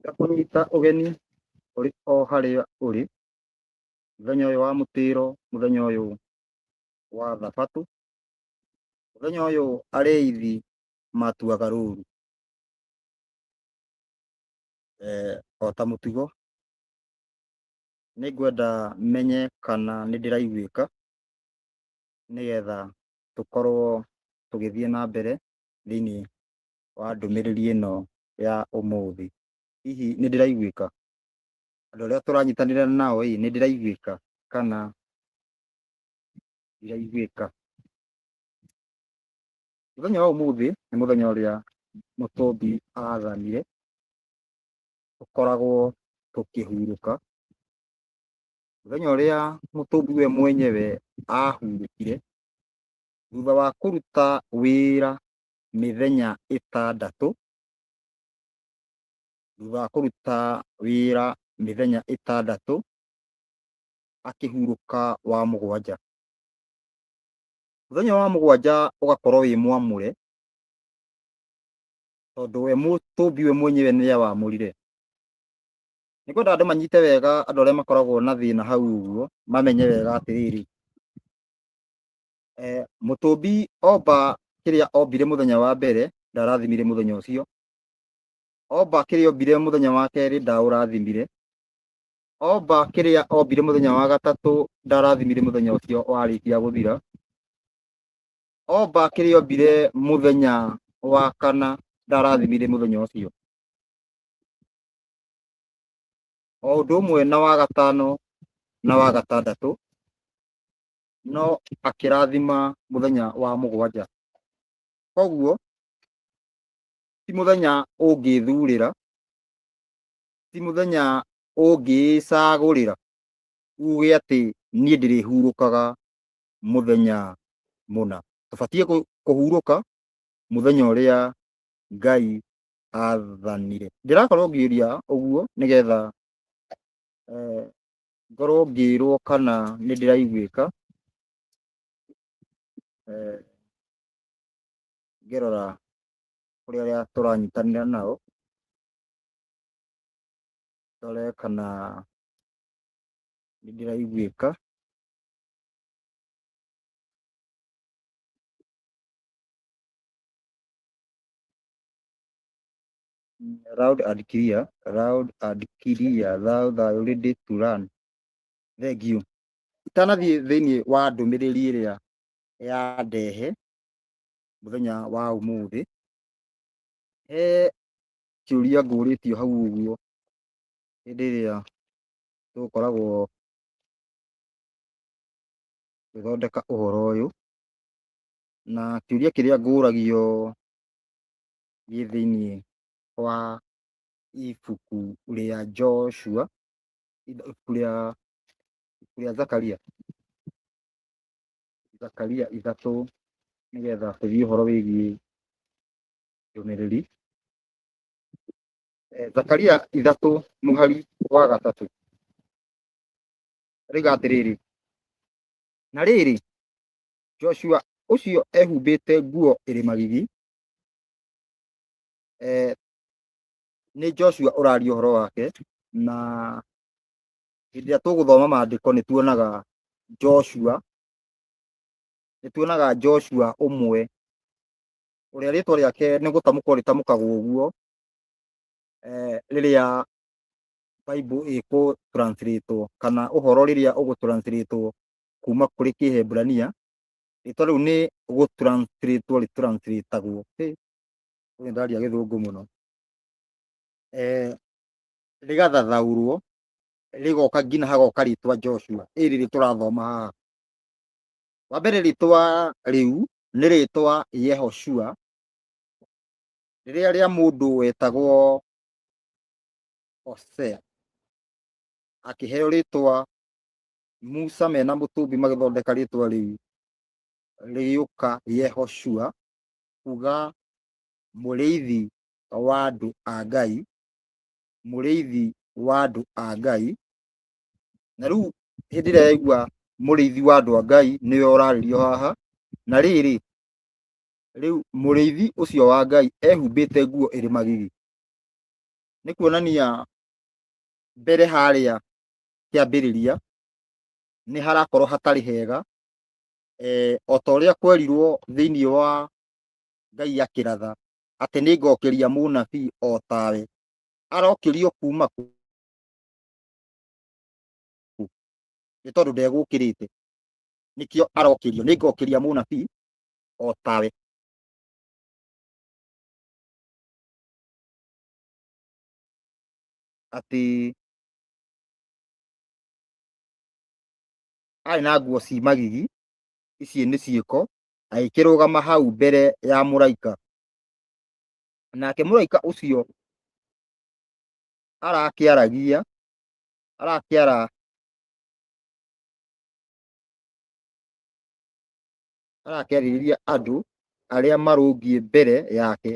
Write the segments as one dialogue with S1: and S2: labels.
S1: Kũnyita ũgeni ũrĩ o harĩa ũrĩ, mũthenya ũyũ wa mũtĩro, mũthenya ũyũ wa thabatũ, mũthenya ũyũ arĩithi matuaga rũru. Ota mũtugo, nĩngwenda menye kana nĩndĩraiguĩka, nĩgetha tũkorwo tũgĩthiĩ na mbere thĩiniĩ wa ndũmĩrĩri ĩno ya ũmũthĩ. Hihi nĩndĩraiguĩka? Andũ arĩa tũranyitanĩra nao nĩndĩraiguĩka kana ndiraiguĩka? Mũthenya wa ũmũthĩ nĩ mũthenya ũrĩa Mũtũmbi athanire tũkoragwo tũkĩhurũka. Mũthenya ũrĩa Mũtũmbi we mwenyewe ahurũkire thutha wa kũruta wĩra mĩthenya ĩtandatũ, thutha wa kũruta wĩra mĩthenya ĩtandatũ, akĩhurũka wa mũgwanja. Mũthenya wa mũgwanja ũgakorwo wĩ mwamũre, tondũ we Mũtũmbi we mwenyewe nĩwe wamũrire. Nĩngwenda andũ manyite wega, andũ arĩa makoragwo na thĩna hau ũguo, mamenye wega atĩrĩrĩ, Mũtũmbi omba kĩrĩa ombire mũthenya wa mbere, ndarathimire mũthenya ũcio. Omba kĩrĩa ombire mũthenya wa kerĩ, ndaũrathimire. Omba kĩrĩa ombire mũthenya wa gatatũ, ndarathimire mũthenya ũcio warĩkia gũthira. Omba kĩrĩa ombire mũthenya wa kana, ndarathimire mũthenya ũcio. O ũndũ ũmwe na wa gatano na wa gatandatũ, no akĩrathima mũthenya wa mũgwanja. Koguo ti mũthenya ũngĩthurĩra, ti mũthenya ũngĩcagũrĩra uge atĩ niĩ ndĩrĩhurũkaga mũthenya mũna. Tũbatiĩ kũhurũka mũthenya ũrĩa Ngai athanire. Ndĩrakorwo ngĩũria ũguo nĩgetha ngorwo ngĩrwo kana nĩndĩraiguĩka. Ngĩrora kũrĩ arĩa tũranyitanĩra nao, ndore kana nĩndĩraiguĩka. Loud and clear, loud and clear, loud and ready to learn. Thengiũ. Itanathiĩ thĩiniĩ wa ndũmĩrĩri ĩrĩa yandehe mũthenya wa ũmũthĩ, he kĩũria ngũrĩtio hau ũguo hĩndĩ ĩrĩa tũkoragwo tũgĩthondeka ũhoro ũyũ, na kĩũria kĩrĩa ngũragio gĩ thĩiniĩ wa ibuku rĩa Joshua, ibuku rĩa Zakaria, Zakaria ithatũ, nĩgetha tũthiĩ ũhoro wĩgiĩ ndũmĩrĩri. Zakaria ithatũ mũhari wa gatatũ, roiga atĩrĩrĩ, na rĩrĩ Joshua ũcio ehumbĩte nguo ĩrĩ magigi. Nĩ Joshua ũraria ũhoro wake, na hĩndĩ ĩrĩa tũgũthoma maandĩko nĩtuonaga Joshua ũmwe ũrĩa rĩtwa rĩake nĩ gũtamũkwo rĩtamũkagwo ũguo rĩrĩa Bible ĩgũ translate-wo, kana ũhoro rĩrĩa ũgũ translate-wo kuma kũrĩ Kĩhĩmbũrania, rĩtwa rĩu nĩ gũ translate-wo rĩ translate-agwo. Rĩu ndaria gĩthũngũ mũno. Rĩgathathaũrwo, rĩgoka nginya hagoka rĩtwa Joshua rĩrĩ tũrathoma haha. Wa mbere rĩtwa rĩu nĩ rĩtwa Yehoshua, rĩrĩa rĩa mũndũ wetagwo Hosea, akĩheo rĩtwa Musa mena Mũtũmbi magĩthondeka rĩtwa rĩu, rĩgĩũka Yehoshua, kuga mũrĩithi wa andũ a Ngai, mũrĩithi wa andũ a Ngai. Na rĩu hĩndĩ ĩrĩa yaigua mũrĩithi wa andũ a Ngai nĩwe ũrarĩrio haha, na rĩrĩ, rĩu mũrĩithi ũcio wa Ngai ehumbĩte nguo ĩrĩ magigi. nĩ kuonania mbere harĩa kĩambĩrĩria nĩ harakorwo hatarĩ hega, o ta ũrĩa kwerirwo thĩinĩ wa Ngai akĩratha atĩ nĩ ngokĩria mũnabii o tawe, arokĩrio kuma kũ? Nĩ tondũ ndegũkĩrĩte, nĩkĩo arokĩrio, nĩ ngokĩria mũnabii o tawe. Atĩ arĩ na nguo ci magigi, ici nĩ ciĩko, agĩkĩrũgama hau mbere ya mũraika. Nake mũraika ũcio arakĩarĩrĩria andũ arĩa marũngiĩ mbere yake.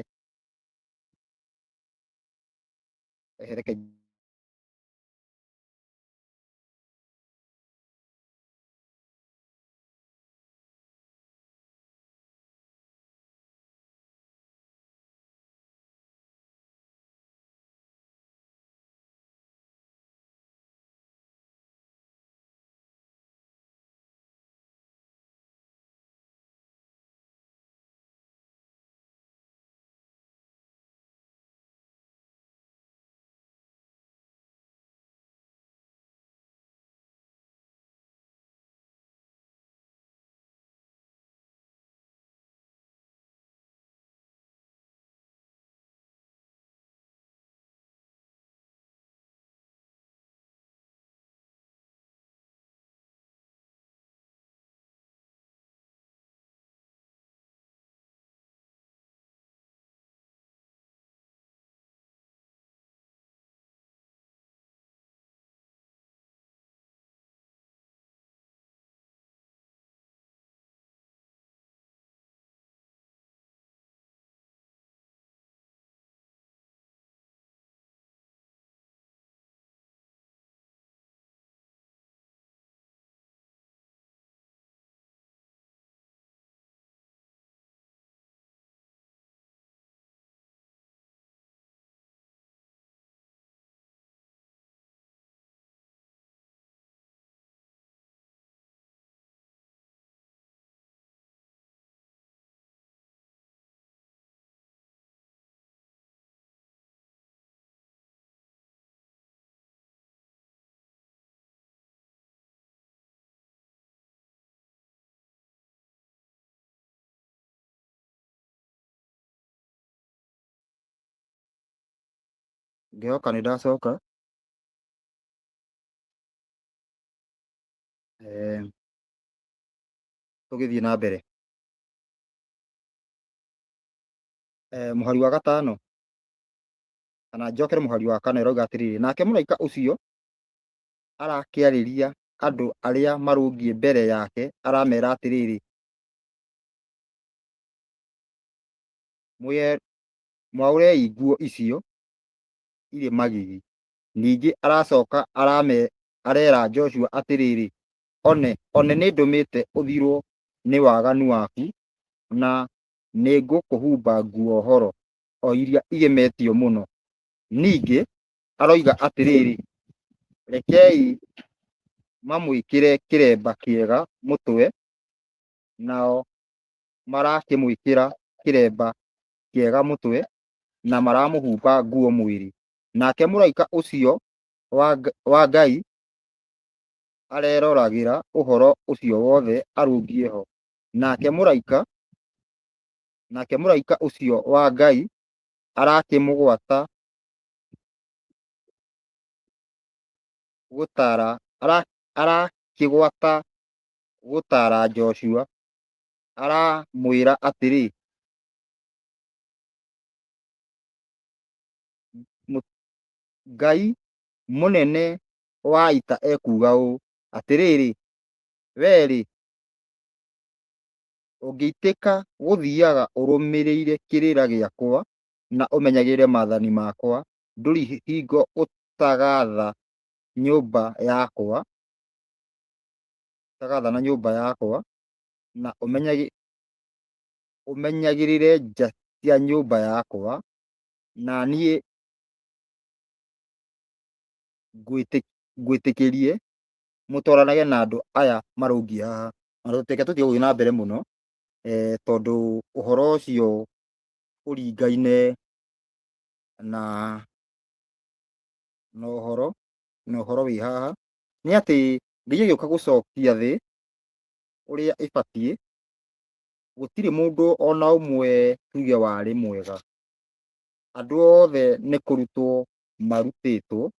S1: Ngĩhoka nĩ ndacoka. Tũgĩthiĩ na mbere. Mũhari wa gatano, kana njokere mũhari wa kana ĩrauga atĩrĩrĩ, nake mũraika ũcio arakĩarĩria andũ arĩa marũngiĩ mbere yake, aramera atĩrĩrĩ, mwaũrei nguo icio irĩ magigi. Ningĩ aracoka arera Joshua atĩrĩrĩ, one nĩ ndũmĩte ũthirwo nĩ waganu waku, na nĩ ngũkũhumba nguo horo, o iria igemetio mũno. Ningĩ aroiga atĩrĩrĩ, rekei mamwĩkĩre kĩremba kĩega mũtwe, nao marakĩmwĩkĩra kĩremba kĩega mũtwe, na maramũhumba nguo mwĩrĩ. Nake mũraika ũcio wa Ngai areroragĩra ũhoro ũcio wothe arũngiĩ ho. Nake mũraika ũcio wa Ngai arakĩmũgwata gũtara Joshua, aramwĩra atĩrĩ, Ngai mũnene wa ita ekuga ũũ atĩrĩrĩ, we-rĩ, ũngĩitĩka gũthiaga ũrũmĩrĩire kĩrĩra gĩakwa na ũmenyagĩrĩre maathani makwa, ndũrĩ hingo ũtagatha nyũmba yakwa, na ũmenyagĩrĩre nja cia nyũmba yakwa, na niĩ ngwĩtĩkĩrie mũtwaranage na andũ aya marũngiĩ haha, na tũtige gũthiĩ na mbere mũno, tondũ ũhoro ũcio ũringaine na ũhoro wĩ haha, nĩ atĩ Ngai agĩũka gũcokia thĩ ũrĩa ĩbatiĩ, gũtirĩ mũndũ ona ũmwe tuge warĩ mwega. Andũ othe nĩ kũrutwo marutĩtwo,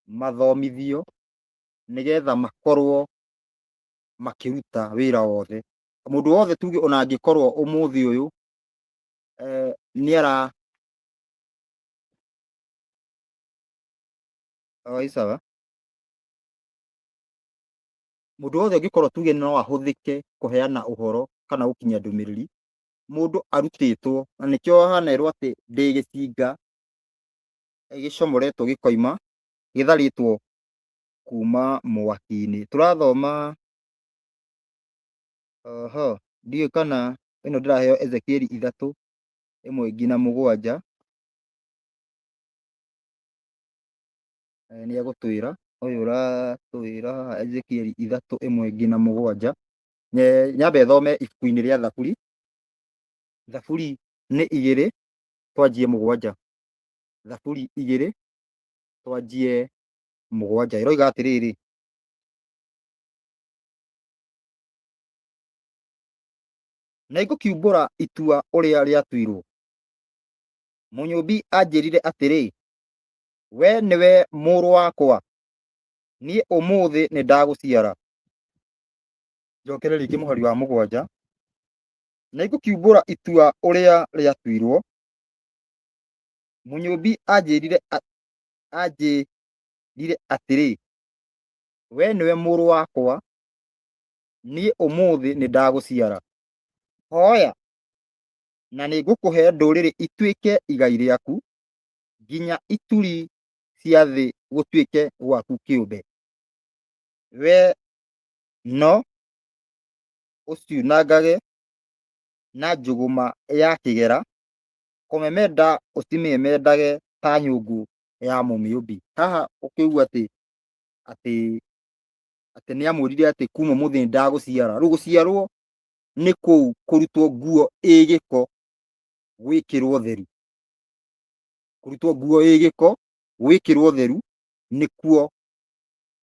S1: mathomithio nĩgetha makorwo makĩruta wĩra wothe. Mũndũ wothe tuge ona angĩkorwo ũmũthĩ ũyũ mũndũ wothe angĩkorwo tuge no ahũthĩke kũheana ũhoro kana gũkinyia ndũmĩrĩri, mũndũ arutĩtwo, na nĩkĩo hana erwo atĩ ndĩ gĩcinga gĩcomoretwo gĩkoima gĩtharĩtwo kuma mwaki-inĩ. Tũrathoma ndiũĩ kana ĩno ndĩraheo Ezekieli 3:1-7 nĩ egũtwĩra ũyũ ũratwĩra haha Ezekieli 3:1-7. Nyambe thome ibuku-inĩ rĩa Thaburi. Thaburi nĩ 2 twanjie 7. Thaburi 2 twanjie 7, ĩroiga atĩrĩrĩ: nĩngũkiumbũra itua ũrĩa rĩatuirwo. Mũnyũmbi anjĩrire atĩrĩ, we nĩwe mũrũ wakwa, niĩ ũmũthĩ nĩndagũciara. Njokereria ingĩ mũhari wa 7. Nĩngũkiumbũra itua ũrĩa rĩatuirwo. Mũnyũmbi anjĩrire atĩrĩ, we nĩwe mũrũ wakwa, niĩ ũmũthĩ nĩndagũciara. Hoya, na nĩngũkũhe ndũrĩrĩ ituĩke igai rĩaku, nginya ituri cia thĩ gũtuĩke gwaku kĩũmbe. We no ũciunangage na njũgũma ya kĩgera, kũmemenda ũcimemendage ta nyũngũ ya mũmĩũmbi. Haha ũkĩigua atĩ nĩamwĩrire atĩ kuma ũmũthĩ nĩndagũciara. Rĩu gũciarwo nĩ kũu kũrutwo nguo ĩ gĩko gwĩkĩrwo theru. Kũrutwo nguo ĩ gĩko gwĩkĩrwo theru nĩkuo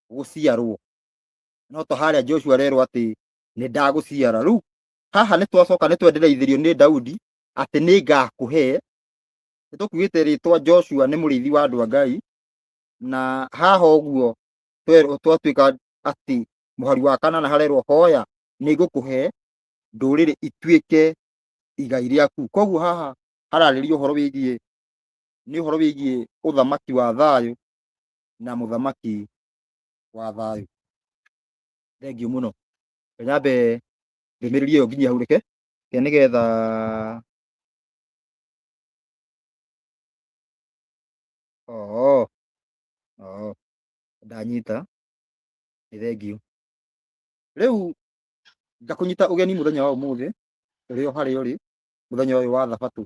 S1: gũciarwo. No to harĩa Joshua arerwo atĩ nĩndagũciara. Rĩu haha nĩtwacoka nĩtwendereithĩrio nĩ Daudi atĩ nĩngakũhe. Nĩtũkuĩte rĩtwa Joshua nĩ mũrĩithi wa andũ a Ngai, na haha ũguo twatuĩka atĩ mũhari wa 8 harerwo hoya, nĩngũkũhe ndũrĩrĩ ituĩke igai rĩaku. Koguo haha hararĩrio ũhoro wĩgiĩ ũthamaki wa thayũ na mũthamaki wa thayũ. Thengiũ mũno. Nyambe ndũmĩrĩri ĩyo nginyie hau reke nĩgetha ndanyita. Nĩ thengiũ. Rĩu ngakũnyita ũgeni mũthenya wa ũmũthĩ ũrĩ o harĩa ũrĩ, mũthenya ũyũ wa Thabatũ.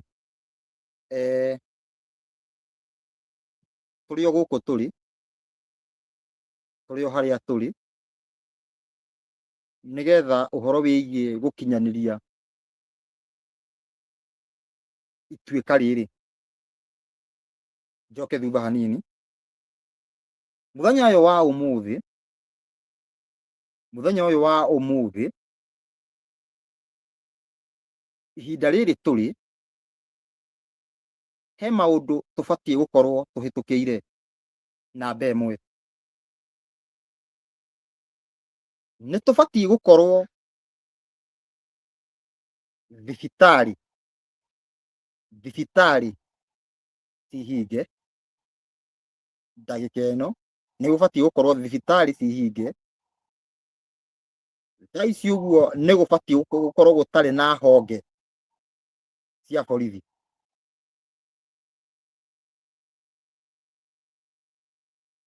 S1: Tũrĩ o gũkũ tũrĩ, tũrĩ o harĩa tũrĩ, nĩgetha ũhoro wĩgiĩ gũkinyanĩria ituĩka rĩrĩ. Njoke thutha hanini. Mũthenya ũyũ wa ũmũthĩ, ihinda rĩrĩ tũrĩ, he maũndũ tũbatiĩ gũkorwo tũhĩtũkĩire namba 1. Nĩtũbatiĩ gũkorwo thibitarĩ cihinge. Ndagĩka ĩno nĩgũbatiĩ gũkorwo thibitarĩ cihinge. Thaa ici ũguo nĩgũbatiĩ gũkorwo gũtarĩ na honge cia borithi.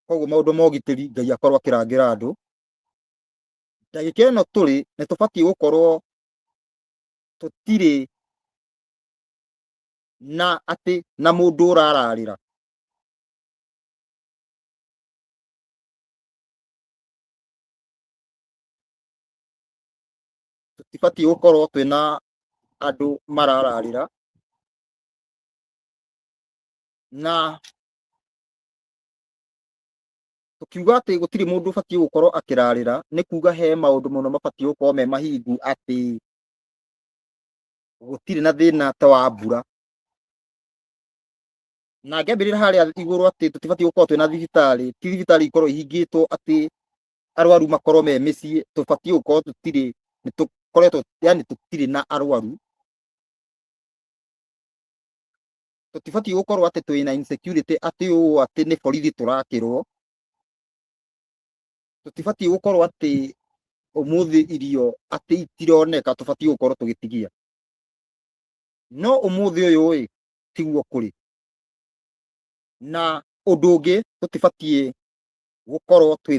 S1: Koguo maũndũ ma ũgitĩri Ngai akorwo akĩrangĩra andũ. Ndagĩka ĩno tũrĩ nĩtũbatiĩ gũkorwo tũtirĩ na mũndũ ũrararĩra. tũtibatiĩ gũkorwo twĩna andũ marararĩra, na tũkiuga atĩ gũtirĩ mũndũ ũbatiĩ gũkorwo akĩrarĩra, nĩ kuga he maũndũ mũno mabatiĩ gũkorwo me mahingu atĩ gũtirĩ na thĩna ta wa mbura. Na ngĩambĩrĩra harĩa igũrũ atĩ tũtibatiĩ gũkorwo twĩna thibitarĩ, ti thibitarĩ ikorwo ihingĩtwo atĩ arwaru makorwo me mĩciĩ, tũbatiĩ gũkorwo nĩtũkoretwo yani tũtirĩ na arwaru. Tũtibatiĩ gũkorwo atĩ twĩna insecurity atĩ ũũ atĩ nĩ borithi tũrakĩrwo. Tũtibatiĩ gũkorwo atĩ ũmũthĩ irio atĩ itironeka tũbatiĩ gũkorwo tũgĩtigia. No ũmũthĩ ũyũ tiguo kũrĩ. Na ũndũ ũngĩ tũtibatiĩ gũkorwo twĩ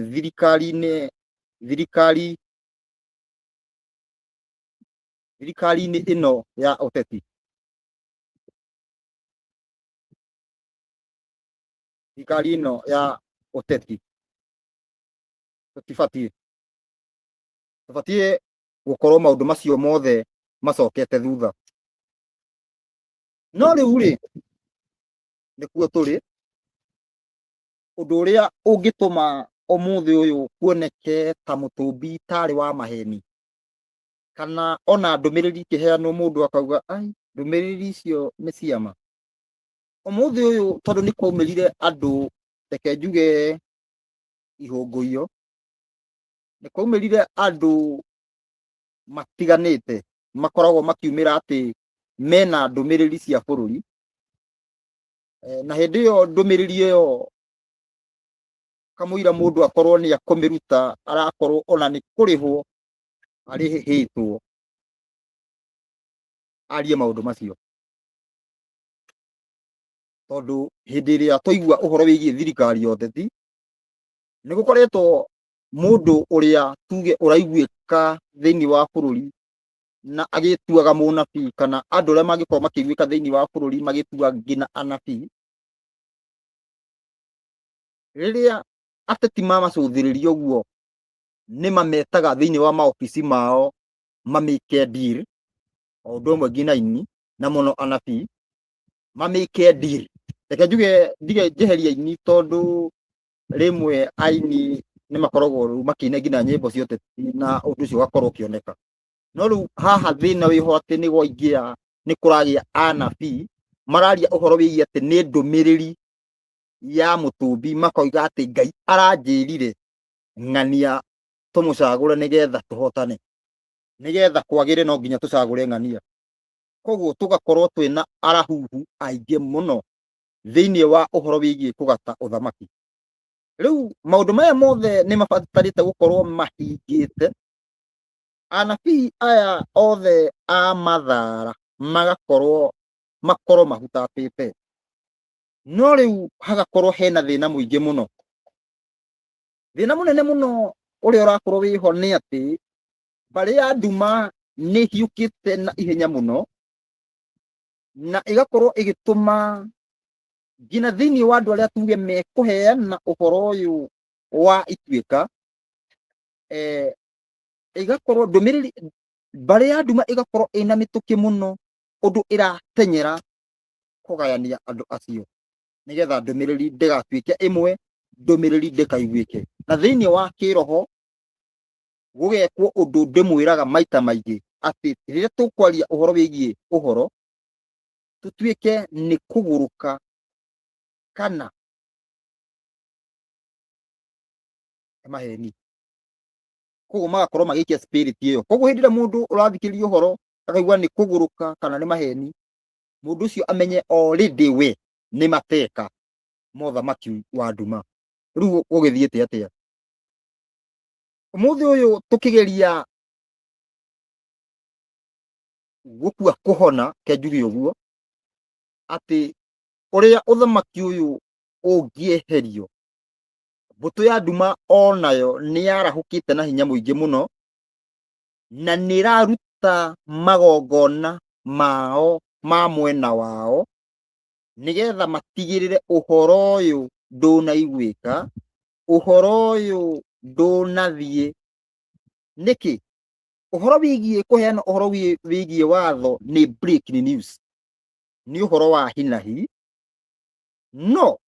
S1: thirikari-inĩ ĩno ya ũteti. Thirikari ĩno ya ũteti tũtibatiĩ. Tũbatiĩ gũkorwo maũndũ macio mothe macokete thutha. No rĩu nĩkuo tũrĩ, ũndũ ũrĩa ũngĩtũma ũmũthĩ ũyũ kuoneke ta mũtũmbi tarĩ wa maheni, kana ona ndũmĩrĩri ikĩheanwo mũndũ akauga ndũmĩrĩri icio nĩ cia ma. Ũmũthĩ ũyũ tondũ nĩ kwaumĩrire andũ, reke njuge ihũngũiyo, nĩ kwaumĩrire andũ matiganĩte makoragwo makiumĩra atĩ mena ndũmĩrĩri cia bũrũri. Na hĩndĩ ĩyo ndũmĩrĩri ĩyo kamũira mũndũ akorwo nĩ akũmĩruta arakorwo ona nĩ kũrĩhwo arĩhĩtwo arie maũndũ macio. Tondũ hĩndĩ ĩrĩa twaigua ũhoro wĩgiĩ thirikari ya ũteti, nĩ gũkoretwo mũndũ ũrĩa tuge ũraiguĩka thĩinĩ wa bũrũri na agĩtuaga mũnabii, kana andũ arĩa mangĩkorwo makĩiguĩka thĩinĩ wa bũrũri magĩtua nginya anabii. Rĩrĩa ateti mamacũthĩrĩria ũguo nĩ mametaga thĩinĩ wa maobici mao mamĩke deal, o ũndũ ũmwe nginya aini na mũno anabii mamĩke deal. Reke njuge ndige njeheria aini tondũ rĩmwe aini nĩ makoragwo rĩu makĩina nginya nyĩmbo cia ũteti na ũndũ ũcio ũgakorwo ũkĩoneka. No rĩu haha thĩna wĩho atĩ nĩ gwaingĩra nĩ kũragĩa anabii mararia ũhoro wĩgiĩ atĩ nĩ ndũmĩrĩri ya mũtũmbi, makoiga atĩ Ngai aranjĩrire ng'ania tũmũcagũre nĩgetha tũhotane, nĩgetha kwagĩre no nginya tũcagũre ng'ania. Koguo tũgakorwo twĩna arahuhu aingĩ mũno thĩinĩ wa ũhoro wĩgiĩ kũgata ũthamaki. Rĩu maũndũ maya mothe nĩ mabatarĩte gũkorwo mahingĩte, anabii aya othe a mathaara makorwo mahutapĩte. No rĩu hagakorwo hena thĩna mũingĩ mũno. Thĩna mũnene mũno ũrĩa ũrakorwo wĩho nĩ atĩ mbarĩ ya nduma nĩ hiũkĩte na ihenya mũno, na ĩgakorwo ĩgĩtũma nginya thĩinĩ wa andũ arĩa tuge mekũheana ũhoro ũyũ wa ituĩka, ĩgakorwo ndũmĩrĩri, mbarĩ ya nduma ĩgakorwo ĩna mĩtũkĩ mũno ũndũ ĩratenyera kũgayania andũ acio, nĩgetha ndũmĩrĩri ndĩgatuĩke ĩmwe, ndũmĩrĩri ndĩkaiguĩke. Na thĩinĩ wa kĩroho gũgekwo ũndũ ndĩmwĩraga maita maingĩ atĩ rĩrĩa tũkwaria ũhoro wĩgiĩ ũhoro, tũtuĩke nĩ kũgũrũka kana maheni. Koguo magakorwo magĩikia spirit ĩyo. Koguo hĩndĩ ĩrĩa mũndũ ũrathikĩrĩria ũhoro akaigua nĩ kũgũrũka kana nĩ maheni, mũndũ ũcio amenye already we nĩ mateka ma ũthamaki wa nduma. Rĩu gũgĩthiĩte atĩa? Ũmũthĩ ũyũ tũkĩgeria gũkua kũhona, ke njuge ũguo, atĩ ũrĩa ũthamaki ũyũ ũngĩeherio, mbũtũ ya nduma onayo nĩ yarahũkĩte na hinya mũingĩ mũno, na nĩ ĩraruta magongona mao ma mwena wao, nĩgetha matigĩrĩre ũhoro ũyũ ndũnaiguĩka, ũhoro ũyũ ndũnathiĩ. Nĩkĩ? Uhoro wigie kuheana uhoro wigie watho ni breaking news, ni uhoro wa hinahi. No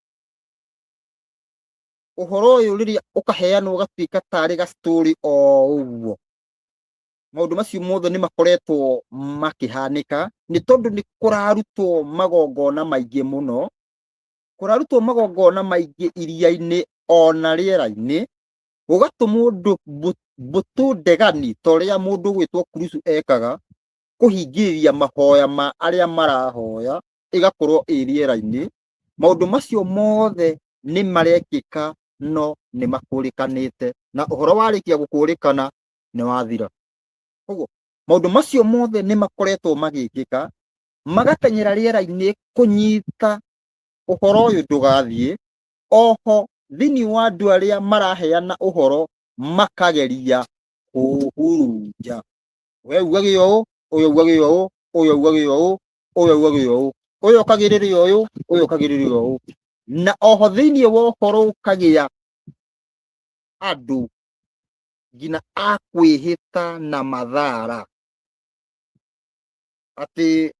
S1: uhoro uyu riria ukaheanwo ugatuika tari ga story o uguo, maundu macio mothe ni makoretwo makihanika ni tondu ni kurarutwo magongona maingi muno, kurarutwo magongona maingi iria-ini ona riera-ini, gugatumwo mbutu ndegani toria mundu gwitwo Kurusu ekaga kuhingiriria mahoya ma aria marahoya igakorwo i riera-ini. Maundu macio mothe ni marekika no ni makurikanite, na uhoro warikia gukurikana ni wathira. Koguo maundu macio mothe ni makoretwo magikika, magatenyera riera-ini kunyita uhoro uyu ndugathie. Oho thiini wa andu aria maraheana uhoro makageria kuhurunja, we ugagie uu, uyu ugagie uu, uyu ugagie uu, uyu ugagie uu, uyu ukagiriria uyu, uyu ukagiriria uu. Na oho thiini wa uhoro ukagia andu ngina a kwihita na mathara ati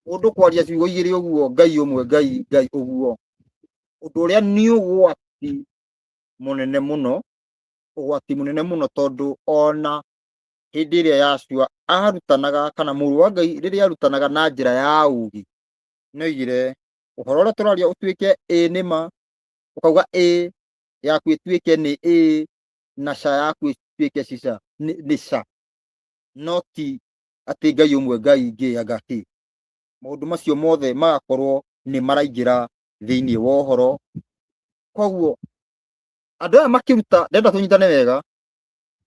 S1: mundu kwaria ciugo igiri uguo, Ngai umwe, Ngai uguo, undu uria ni ugwati munene muno, ugwati munene muno, tondu ona hindi iria Yacua arutanaga kana Mũrũ wa Ngai riria arutanaga na njira ya ugi, nĩoigire uhoro uria turaria utuike ĩĩ nĩ ma, ukauga ĩĩ yaku ĩtuĩke nĩ ĩĩ, na ca yaku ĩtuĩke nĩ ca, no ti atĩ Ngai ũmwe Ngai ingĩ anga kĩ. Maũndũ macio mothe magakorwo nĩ maraingĩra thĩinĩ wa ũhoro. Koguo andũ aya makĩruta, ndĩrenda tũnyitane wega,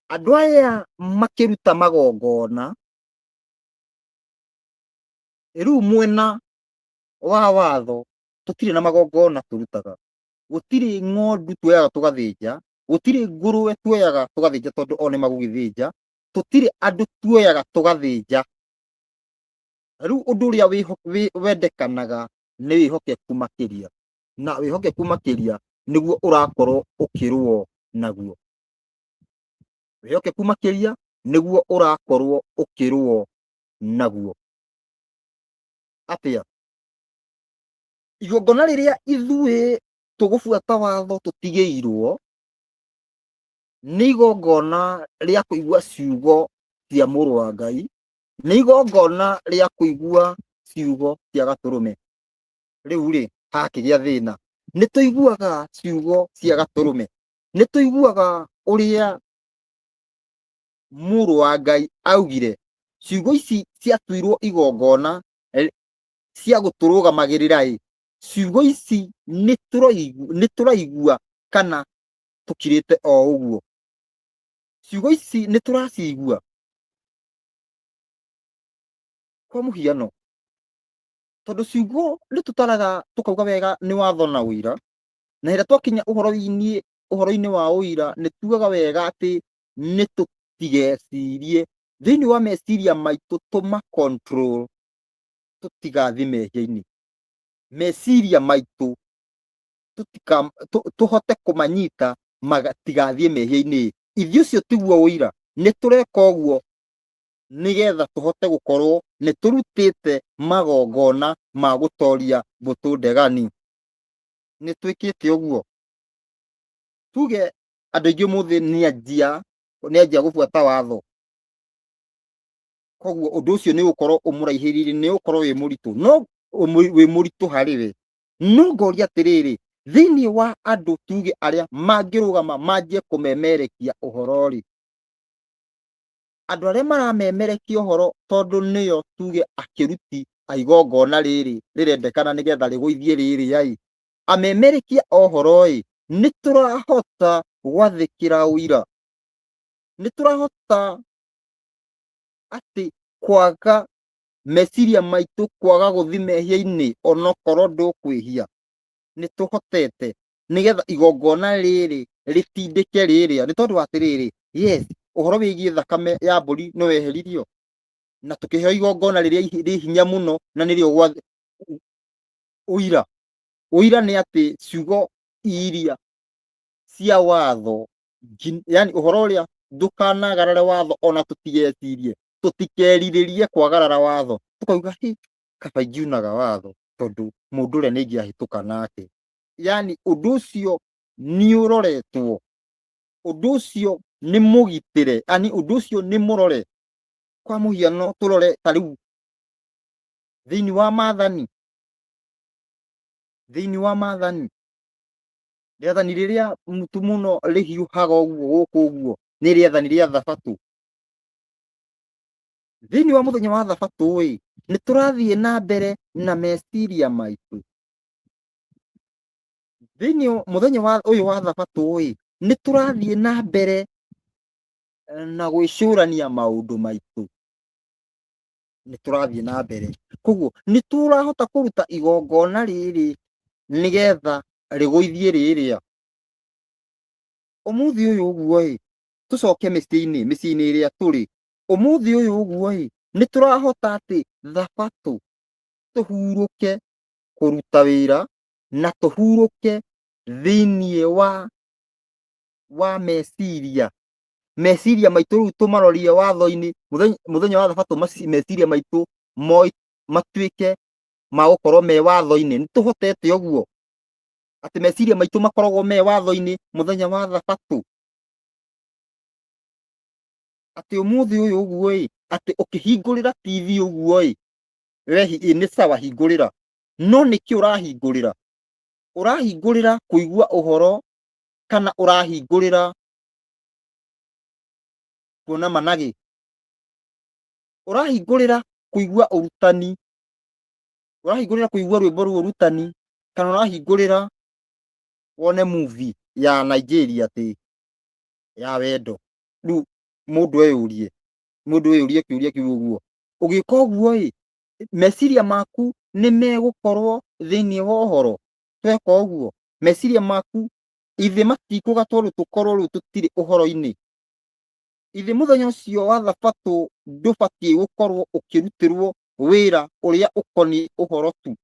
S1: andũ aya makĩruta magongona, rĩu mwena wa watho tũtirĩ na magongona tũrutaga. Gũtirĩ ng'ondu tuoyaga tũgathĩnja, gũtirĩ ngũrwe tuoyaga tũgathĩnja tondu o nĩ magũgĩthĩnja, tũtirĩ andũ tuoyaga tũgathĩnja. Rĩu ũndũ ũrĩa wendekanaga nĩ wĩhokeku makĩria, na wĩhokeku makĩria nĩguo ũrakorwo ũkĩrũo naguo. Wĩhokeku makĩria nĩguo ũrakorwo ũkĩrũo naguo. Atĩa? Igongona rĩrĩa ithuĩ tũgũbuata watho tũtigĩirwo nĩ igongona rĩa kũigua ciugo cia Mũrũ wa Ngai, nĩ igongona rĩa kũigua ciugo cia Gatũrũme. Rĩu-rĩ, hakĩgĩa thĩna, nĩ tũiguaga ciugo cia Gatũrũme, nĩ tũiguaga ũrĩa Mũrũ wa Ngai augire ciugo ici ciatuirwo igongona cia gũtũrũgamagĩrĩra-ĩ, ciugo ici nĩ tũraigua kana tũkirĩte o ũguo? Ciugo ici nĩ tũracigua? Kwa mũhiano, tondũ ciugo nĩ tũtaraga tũkauga wega nĩ watho na ũira, na hĩndĩ ĩrĩa twakinya ũhoro-inĩ wa ũira nĩ tugaga wega atĩ nĩ tũtigecirie thĩinĩ wa meciria maitũ, tũma-control tũtigathiĩ mehia-inĩ. Meciria maitũ tũhote kũmanyita matigathiĩ mehia-inĩ. Ithuĩ ũcio tiguo ũira, nĩ tũreka ũguo nĩgetha tũhote gũkorwo nĩ tũrutĩte magongona ma gũtoria mbũtũ ndegani. Nĩ twĩkĩte ũguo. Tuge andũ aingĩ ũmũthĩ nĩanjia gũbuata watho, koguo ũndũ ũcio nĩ ũgũkorwo ũmũraihĩrĩirie, nĩ ũgũkorwo wĩ mũritũ, no wĩ mũritũ harĩ we. No ngoria atĩrĩrĩ, thĩinĩ wa andũ tuge arĩa mangĩrũgama manjie kũmemerekia ũhoro-rĩ, andũ arĩa maramemerekia ũhoro tondũ nĩo tuge akĩruti a igongona rĩrĩ rĩrendekana nĩgetha rĩgũithie rĩrĩa-ĩ, amemerekia a ũhoro-ĩ, nĩ tũrahota gwathĩkĩra ũira, nĩ tũrahota atĩ kwaga meciria maitũ kwaga gũthiĩ mehia-inĩ onokorwo ndũkwĩhia. Nĩ tũhotete nĩgetha igongona rĩrĩ rĩtindĩke rĩrĩa, nĩ tondũ wa atĩrĩrĩ, yes, ũhoro wĩgiĩ thakame ya mbũri nĩ weheririo, na tũkĩheo igongona rĩrĩa rĩ hinya mũno na nĩrĩo ũira. Ũira nĩ atĩ ciugo iria cia watho, yani ũhoro ũrĩa ndukanagarare watho ona tutigecirie tutikerirĩrie kwagarara watho tukauga kaba ingiunaga watho tondu mundu uria nĩingĩahĩtũka nake. Yani undu ucio nĩ ũroretwo, undu ucio nĩ mũgitĩre, yani undu ucio nĩ mũrore. Kwa mũhiano tũrore ta rĩu thĩinĩ wa maathani rĩathani rĩrĩa mutu mũno rĩhiũhaga ũguo gũkũ ũguo nĩ rĩathani rĩa Thabatũ. Thĩinĩ wa mũthenya wa Thabatũ nĩ tũrathiĩ na mbere na meciria maitũ. Thĩinĩ mũthenya ũyũ wa Thabatũ nĩ tũrathiĩ na mbere na gwĩcũrania maũndũ maitũ, nĩ tũrathiĩ na mbere. Koguo nĩ tũrahota kũruta igongona rĩrĩ nĩgetha rĩgũithie rĩrĩa. Ũmũthĩ ũyũ ũguo tũcoke mĩciĩ-inĩ ĩrĩa tũrĩ. Ũmũthĩ ũyũ ũguo nĩ tũrahota atĩ Thabatũ tũhurũke kũruta wĩra na tũhurũke thĩinĩ wa meciria. Meciria maitũ rĩu tũmarorie watho-inĩ mũthenya wa Thabatũ, meciria maitũ matuĩke ma gũkorwo me watho-inĩ. Nĩ tũhotete ũguo atĩ meciria maitũ makoragwo me watho-inĩ mũthenya wa Thabatũ. Atĩ ũmũthĩ ũyũ ũguo atĩ ũkĩhingũrĩra TV ũguo we nĩ sawa hingũrĩra, no nĩkĩ ũrahingũrĩra? Ũrahingũrĩra kũigua ũhoro kana ũrahingũrĩra kuona managĩ? Ũrahingũrĩra kũigua ũrutani? Ũrahingũrĩra kũigua rwĩmbo rwa ũrutani kana ũrahingũrĩra wone movie ya Nigeria atĩ ya wendo? Rĩu mũndũ eyũrie kĩũria kĩu ũguo. Ũgĩka ũguo meciria maku nĩ megũkorwo thĩinĩ wa ũhoro? Tweka ũguo meciria maku ithe matikũga tondũ tũkorwo rĩu tũtirĩ ũhoro-inĩ? Ithe mũthenya ũcio wa Thabatũ ndũbatiĩ gũkorwo ũkĩrutĩrwo wĩra ũrĩa ũkoniĩ ũhoro tu?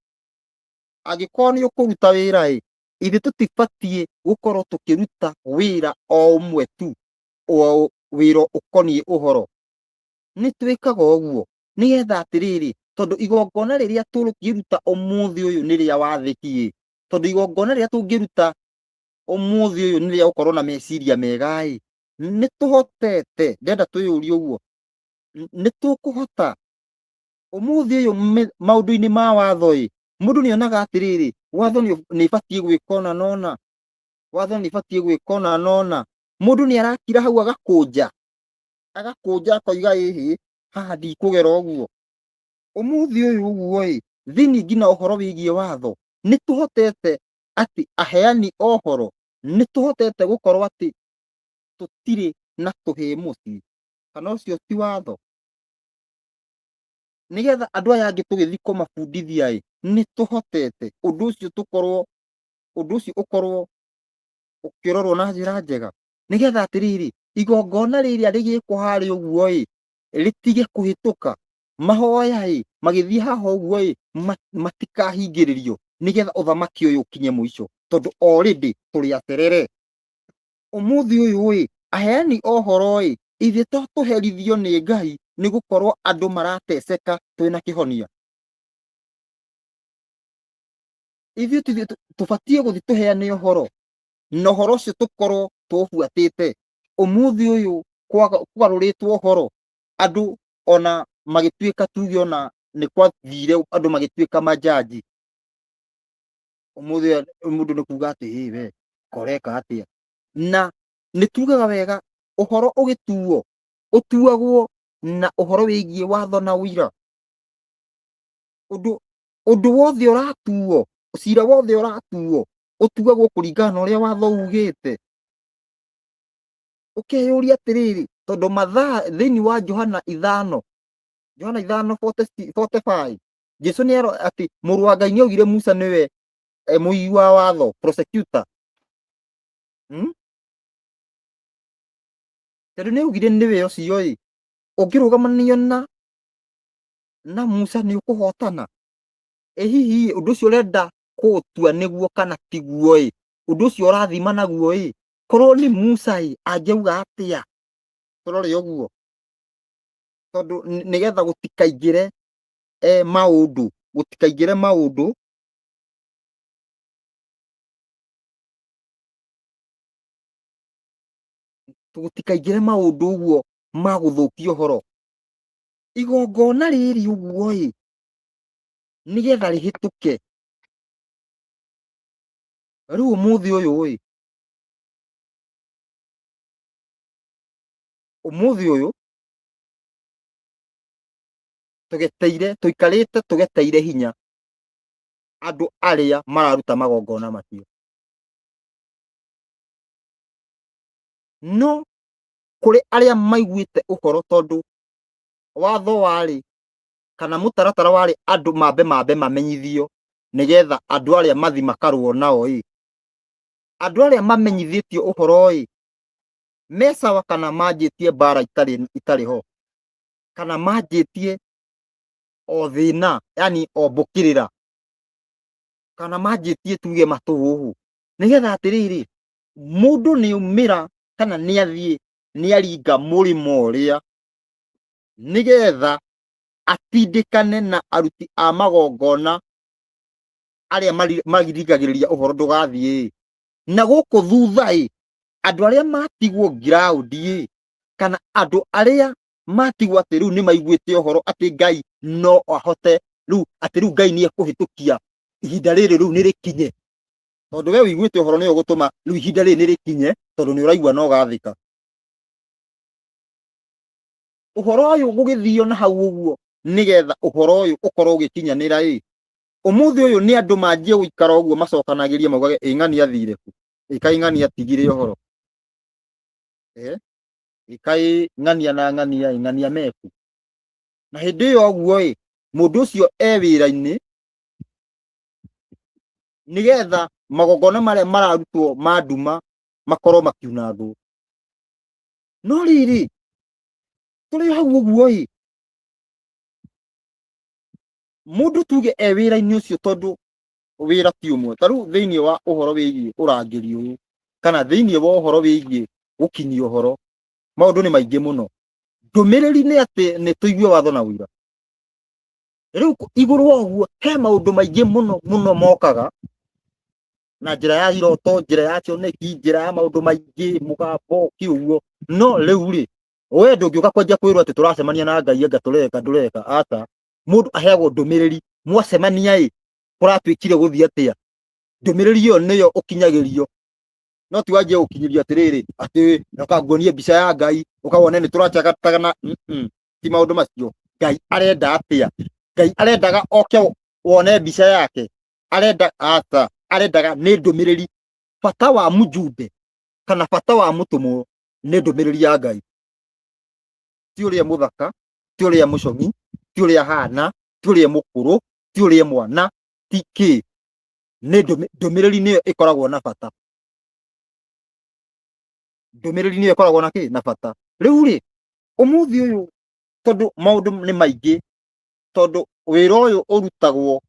S1: Angĩkorwo nĩ ũkũruta wĩra ithe tũtibatiĩ gũkorwo tũkĩruta wĩra o ũmwe tu, wĩra ũkoniĩ ũhoro? Nĩ twĩkaga ũguo nĩgetha atĩrĩrĩ, tondũ igongona rĩrĩa tũngĩruta ũmũthĩ ũyũ nĩ rĩa wathĩki, tondũ igongona rĩrĩa tũngĩruta ũmũthĩ ũyũ nĩ rĩa gũkorwo na meciria mega nĩ tũhotete. Ndĩrenda twĩyũrie ũguo, nĩ tũkũhota ũmũthĩ ũyũ maũndũ-inĩ ma watho mũndũ nĩ onaga atĩrĩrĩ, watho nĩ ibatiĩ gwĩka ũna na ũna, watho nĩ ibatiĩ gwĩka ũna na ũna. Mũndũ nĩ arakira hau agakũnja akoiga haha ndikũgera ũguo. Ũmũthĩ ũyũ ũguo thĩinĩ nginya ũhoro wĩgiĩ watho nĩ tũhotete atĩ aheani ohoro nĩ tũhotete gũkorwo atĩ tũtirĩ na tũhĩmũci, kana ũcio ti watho? Nĩgetha andũ aya angĩ tũgĩthiĩ kũmabundithia nĩ tũhotete ũndũ ũcio ũkorwo ũkĩrorwo na njĩra njega, nĩgetha atĩrĩrĩ, igongona rĩrĩa rĩgĩkwo harĩa ũguo rĩtige kũhĩtũka. Mahoya magĩthiĩ haha ũguo matikahingĩrĩrio, nĩgetha ũthamaki ũyũ ũkinye mũico, tondũ already tũrĩ aterere. Ũmũthĩ ũyũ aheani ohoro ithe to tũherithio nĩ Ngai nĩ gũkorwo andũ marateceka twĩna kĩhonia? Ithuĩ tũbatiĩ gũthiĩ tũheane ũhoro na ũhoro ũcio tũkorwo tũbuatĩte. Ũmũthĩ ũyũ kwarũrĩtwo ũhoro, andũ ona magĩtuĩka tuge ona nĩ kwathire andũ magĩtuĩka majaji, ũmũthĩ mũndũ nĩ kuga atĩ we koreka atĩa? Na nĩ tugaga wega ũhoro ũgĩtuo ũtuagwo na ũhoro wĩgiĩ watho na ũira. Ũndũ wothe ũratuo, cira wothe ũratuo ũtuagwo kũringana na ũrĩa watho ugĩte. Ũkeyũria atĩrĩrĩ, tondũ mathaa thĩinĩ wa Johana 5:45 Jesũ nĩ atĩ mũrũ wa Ngai nĩ augire Musa nĩwe mũigi wa watho, prosecutor. Tondũ nĩ augire nĩwe ũcio ũngĩrũgamania na Musa nĩ ũkũhotana. Hihi ũndũ ũcio ũrenda gũtua nĩguo kana tiguo ũndũ ũcio ũrathima naguo korwo nĩ Musa angĩauga atĩa? turore uguo tondu nigetha gutikaingire maundu gutikaingire maundu gutikaingire maundu uguo ma guthukia uhoro igongona riri uguo nigetha rihituke riu umuthi uyu tuikarite tugeteire hinya andu aria mararuta magongona macio no kuri aria maiguite uhoro tondu watho wari kana mutaratara wari andu mambe mamenyithio nigetha andu aria mathi makarwo nao andu aria mamenyithitio uhoro mesawa kana manjitie bara itari ho kana manjitie o thina yani o mbukirira kana manjitie tuge matuhuhu nigetha atiriri mundu ni umira kana ni athie ni aringa murimo uria nigetha atindikane na aruti a magongona aria magiringagiriria uhoro ndugathie na guku thutha andu aria matigwo ground kana andu aria matigwo ati riu ni maiguite uhoro ati Ngai no ahote riu ati riu Ngai ni ekuhitukia ihinda riri riu ni rikinye tondu we wiguite uhoro ni ugutuma riu ihinda riri ni rikinye tondu ni uraigua no gathika uhoro uyu gugithio na hau uguo nigetha uhoro uyu ukorwo ugikinyanira umuthi uyu ni andu manjie guikara uguo macokanagirie maugage ng'ani athire ku ikai ng'ani atigire uhoro ikai ng'ania na ng'ania meku na hindi iyo uguo mundu ucio wira-ini nigetha magongona maria mararutwo ma nduma makorwo makiunangwo no riri turi hau uguo mundu tuge wira-ini ucio tondu wira ti umwe taru thiini wa uhoro wigie urangiri uyu kana thiini wa uhoro wigie gukinyia uhoro maundu ni maingi muno ndumiriri ni ati ni tuigue watho na wira riu iguru wa uguo he maundu maingi muno mokaga na njira ya iroto njira ya cioneki njira ya maundu maingi mugambo kiuguo no riu we ndungiuka kwanjia kwirwo ati turacemania na Ngai anga ndureka ata mundu aheagwo ndumiriri mwacemania kuratuikire guthii atia ndumiriri iyo niyo ukinyagirio no ti wanjie gukinyirio atiriri ati ukanguonie mbica ya Ngai ukawone ni turachagatagana ti maundu macio Ngai arenda atia Ngai arendaga oke wone mbica yake arendaga ni ndumiriri bata wa mujumbe kana bata wa mutumwo ni ndumiriri ya Ngai ti uria muthaka ti uria mucomi ti uria hana ti uria mukuru ti uria mwana ti ki ni ndumiriri niyo ikoragwo na bata ndumiriri niyo ikoragwo na ki na bata riu umuthi uyu tondu maundu ni maingi tondu wira uyu urutagwo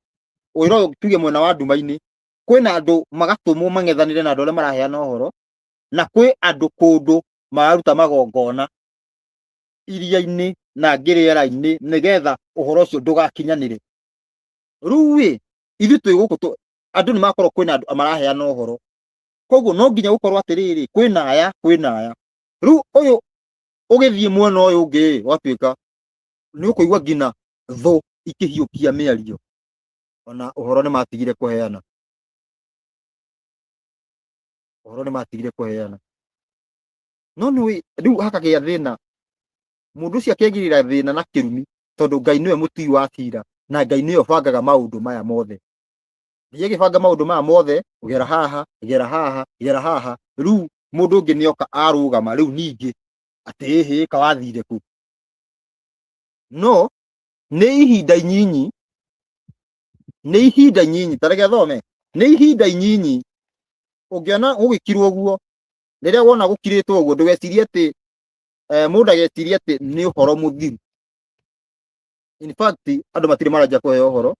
S1: wira uyu tuge mwena wa nduma-ini kwina andu magatumwo mangethanire na andu aria maraheana uhoro na kwi andu kundu mararuta magongona iria-ini na ngiriera-ini nigetha uhoro ucio ndugakinyanire riu ithu twi guku andu ni makorwo kwina andu maraheana uhoro koguo no nginya gukorwo atiriri kwina aya riu uyu ugithie mwena uyu ungi watuika ni ukuigua ngina thu ikihiukia miario ona uhoro ni matigire kuheana no ni riu hakagia thina mundu ucio akegirira thina na kirumi tondu Ngai niwe mutui wa cira na Ngai niwe bangaga maundu maya mothe thiĩ gĩbanga maundu maya mothe gera haha riu mundu ungi nioka arugama riu ningi ati kawathire ku no ni ihinda inyinyi tareke thome ni ihinda inyinyi ungiona gugikirwo guo riria wona gukiritwo guo ndugecirie ati mundu agecirie ati ni uhoro muthiru in fact andu matire marajia kuheo uhoro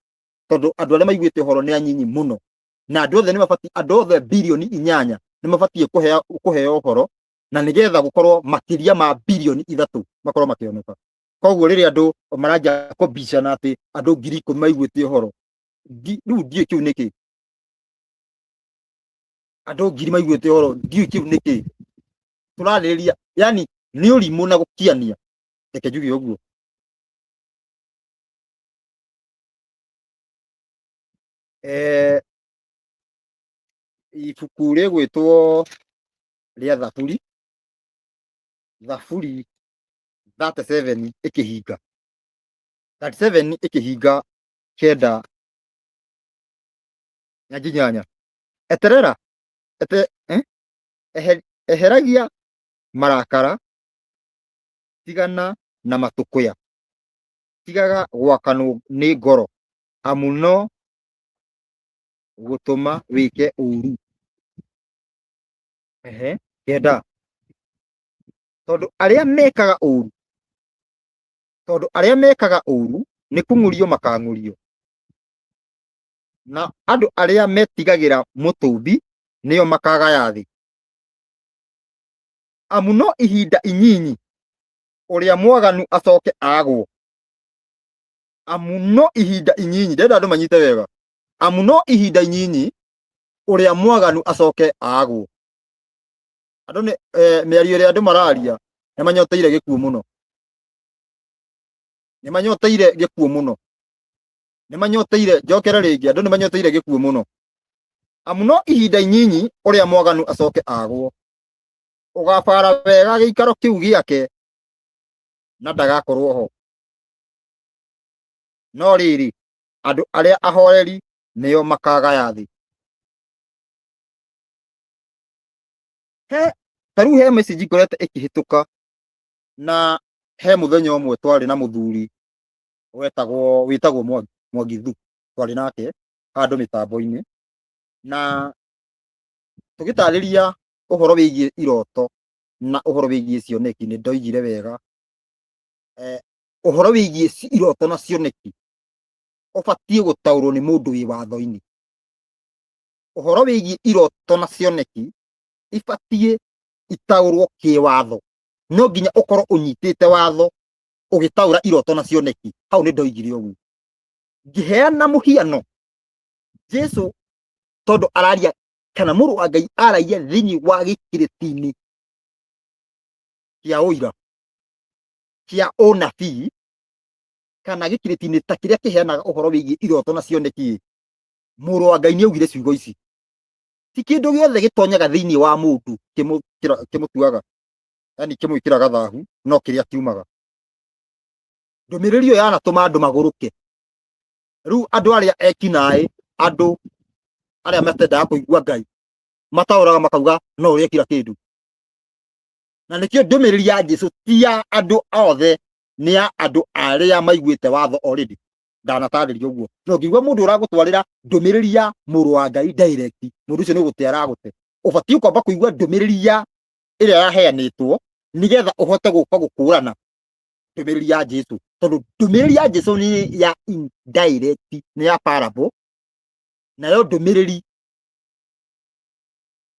S1: tondu andu aria maiguite uhoro ni anyinyi muno na andu othe ni mabati andu othe bilioni 8 ni mabati kuheo uhoro na nigetha gukorwo makiria ma bilioni 3 makorwo makioneka. Koguo riria andu maranja kubicana ati andu 10,000 maiguite uhoro, riu ndiu kiu niki, andu 1000 maiguite uhoro, ndiu kiu niki, turaririria yani ni urimu na gukiania, reke njuge uguo. Ibuku rigwitwo ria Thaburi, Thaburi 37 ikihinga 37 ikihinga 9 na 8, eterera eheragia marakara, tigana na matukuya, tigaga gwakanwo ni ngoro, amu no gutuma wike uru. 9, tondu aria mekaga uru ni kung'urio makang'urio, na andu aria metigagira mutumbi nio makagaya thi, amu no ihinda inyinyi uria mwaganu acoke agwo, amu no ihinda inyinyi, ndirenda andu manyite wega, amu no ihinda inyinyi uria mwaganu acoke agwo. Andu ni miario iria andu mararia ni manyoteire gikuo muno, ni manyoteire gikuo muno, ni manyoteire, njokera ringi, andu ni manyoteire gikuo muno, amu no ihinda inyinyi uria mwaganu acoke agwo. Ugabara wega giikaro kiu giake na ndagakorwo ho, no riri andu aria ahoreri nio makagaya thi. Tariu he message ngoretwo ikihituka, na he muthenya umwe twari na muthuri witagwo Mwangi Thu, twari nake handu mitambo-ini, na tugitariria uhoro wigie iroto na uhoro wigie cioneki. Ni ndoigire wega, uhoro wigie iroto na cioneki ubatie gutaurwo ni mundu wi watho-ini. Uhoro wigie iroto na cioneki ibatie itaurwo kiwatho, no nginya ukorwo unyitite watho ugitaura iroto na cioneki. Hau ni ndoigire uguo, ngiheana muhiano Jesu, tondu araria kana Mũrũ wa Ngai aragia thiini wa gikiriti-ini kia uira kia unabii, kana gikiriti-ini ta kiria kiheanaga uhoro wigie iroto na cioneki, Mũrũ wa Ngai ni augire ciugo ici: ti kindu giothe gitonyaga thiini wa mundu kimutuaga, yani kimwikiraga thahu, no kiria kiumaga. Ndumiriri iyo yanatuma andu maguruke. Riu andu aria ekinai, andu aria matendaga kuigua Ngai, matauraga makauga no urie kila kindu, na nikio ndumiriri ya Jesu ti ya andu othe, ni ya andu aria maiguite watho already. Ndanatariria uguo, no ngigua mundu uragutwarira ndumiriri ya Mũrũ wa Ngai direct, mundu ucio ni gute aragute. Ubatie kwamba kuigua ndumiriri ya iria yaheanitwo nigetha uhote guka gukurana ndumiriri ya Jesu, tondu ndumiriri ya Jesu ni ya indirect, ni ya parable, nayo ndumiriri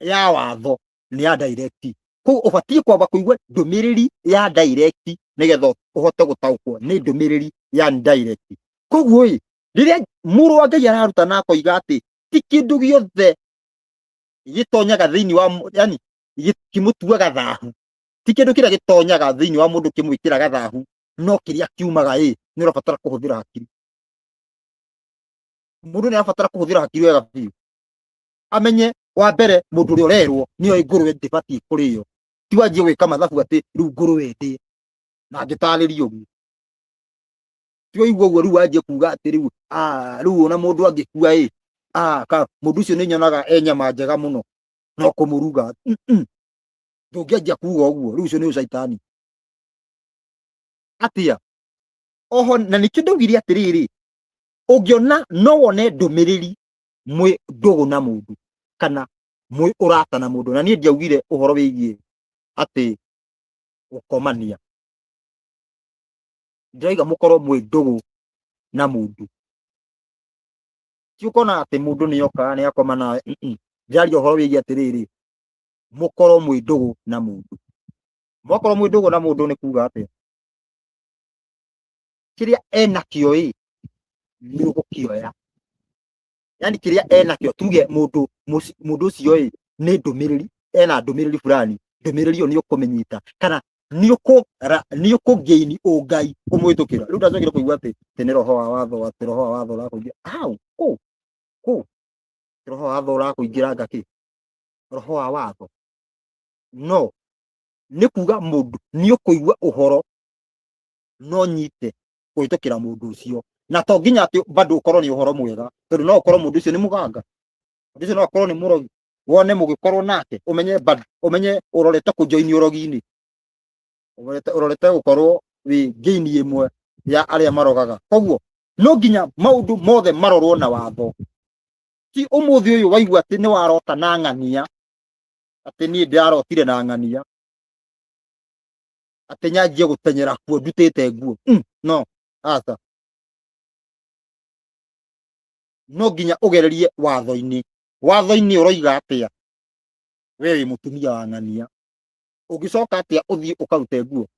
S1: ya watho ni ya direct. Koguo ubatie kwamba kuigua ndumiriri ya direct nigetha uhote gutaukwo ni ndumiriri ya indirect. Koguo riria Mũrũ wa Ngai araruta na akoiga ati ti kindu giothe gitonyaga thiini wa, yani kimutuaga thahu, ti kindu kiria gitonyaga thiini wa mundu kimwikiraga thahu, no kiria kiumaga ni urabatara kuhuthira hakiri. Mundu ni arabatara kuhuthira hakiri wega biu, amenye wa mbere mundu uria urerwo ni oi nguruwe ndibatie kurio, ti wanjie gwika mathabu ati riu nguruwe ndi na ngitaririo uguo, ti waigua uguo riu wanjie kuga ati riu ona mundu angikua mundu ucio ni nyonaga e nyama njega muno no kumuruga. Ndungianjia kuga uguo, riu ucio ni ucaitani atia. Oho na nikio ndaugire atiriri, ungiona no wone ndumiriri mwi ndugu na mundu kana mwi urata na mundu, na nie ndiaugire uhoro wigie ati gukomania, ndirauga mukorwo mwi ndugu na mundu, ti ukona ati mundu ni oka ni akoma nawe. Ndiraria uhoro wigie atiriri, mukorwo mwi ndugu na mundu. Mwakorwo mwi ndugu na mundu ni kuga atia? Kiria enakio ni ugukioya. Yani kiria enakio, tuge mundu ucio ni ndumiriri, ena ndumiriri fulani, ndumiriri iyo ni ukumenyita kana ni ukugaini ungai kumwitukira. Riu ndacokire kuigua ati ni roho wa watho, ati roho wa watho urakuingira roho wa watho urakuingira ngaki roho wa watho. No ni kuga mundu ni ukuigua uhoro no nyite kuhitukira mundu ucio, na to nginya ati bado ukorwo ni uhoro mwega, tondu no ukorwo mundu ucio ni muganga, mundu ucio no akorwo ni murogi, wone mugikorwo nake umenye urorete kujoini urogi-ini, urorete gukorwo wi gaini imwe ya aria marogaga. Koguo no nginya maundu mothe marorwo na watho. Ti umuthi uyu waigua ati ni warota na ng'ania, ati ni ndirarotire na ng'ania, ati nyanjie gutenyera kuo ndutite nguo. No, aca. No nginya ugererie watho-ini. Watho-ini uroiga atia we wi mutumia wa ng'ania, ungicoka atia uthie ukarute nguo?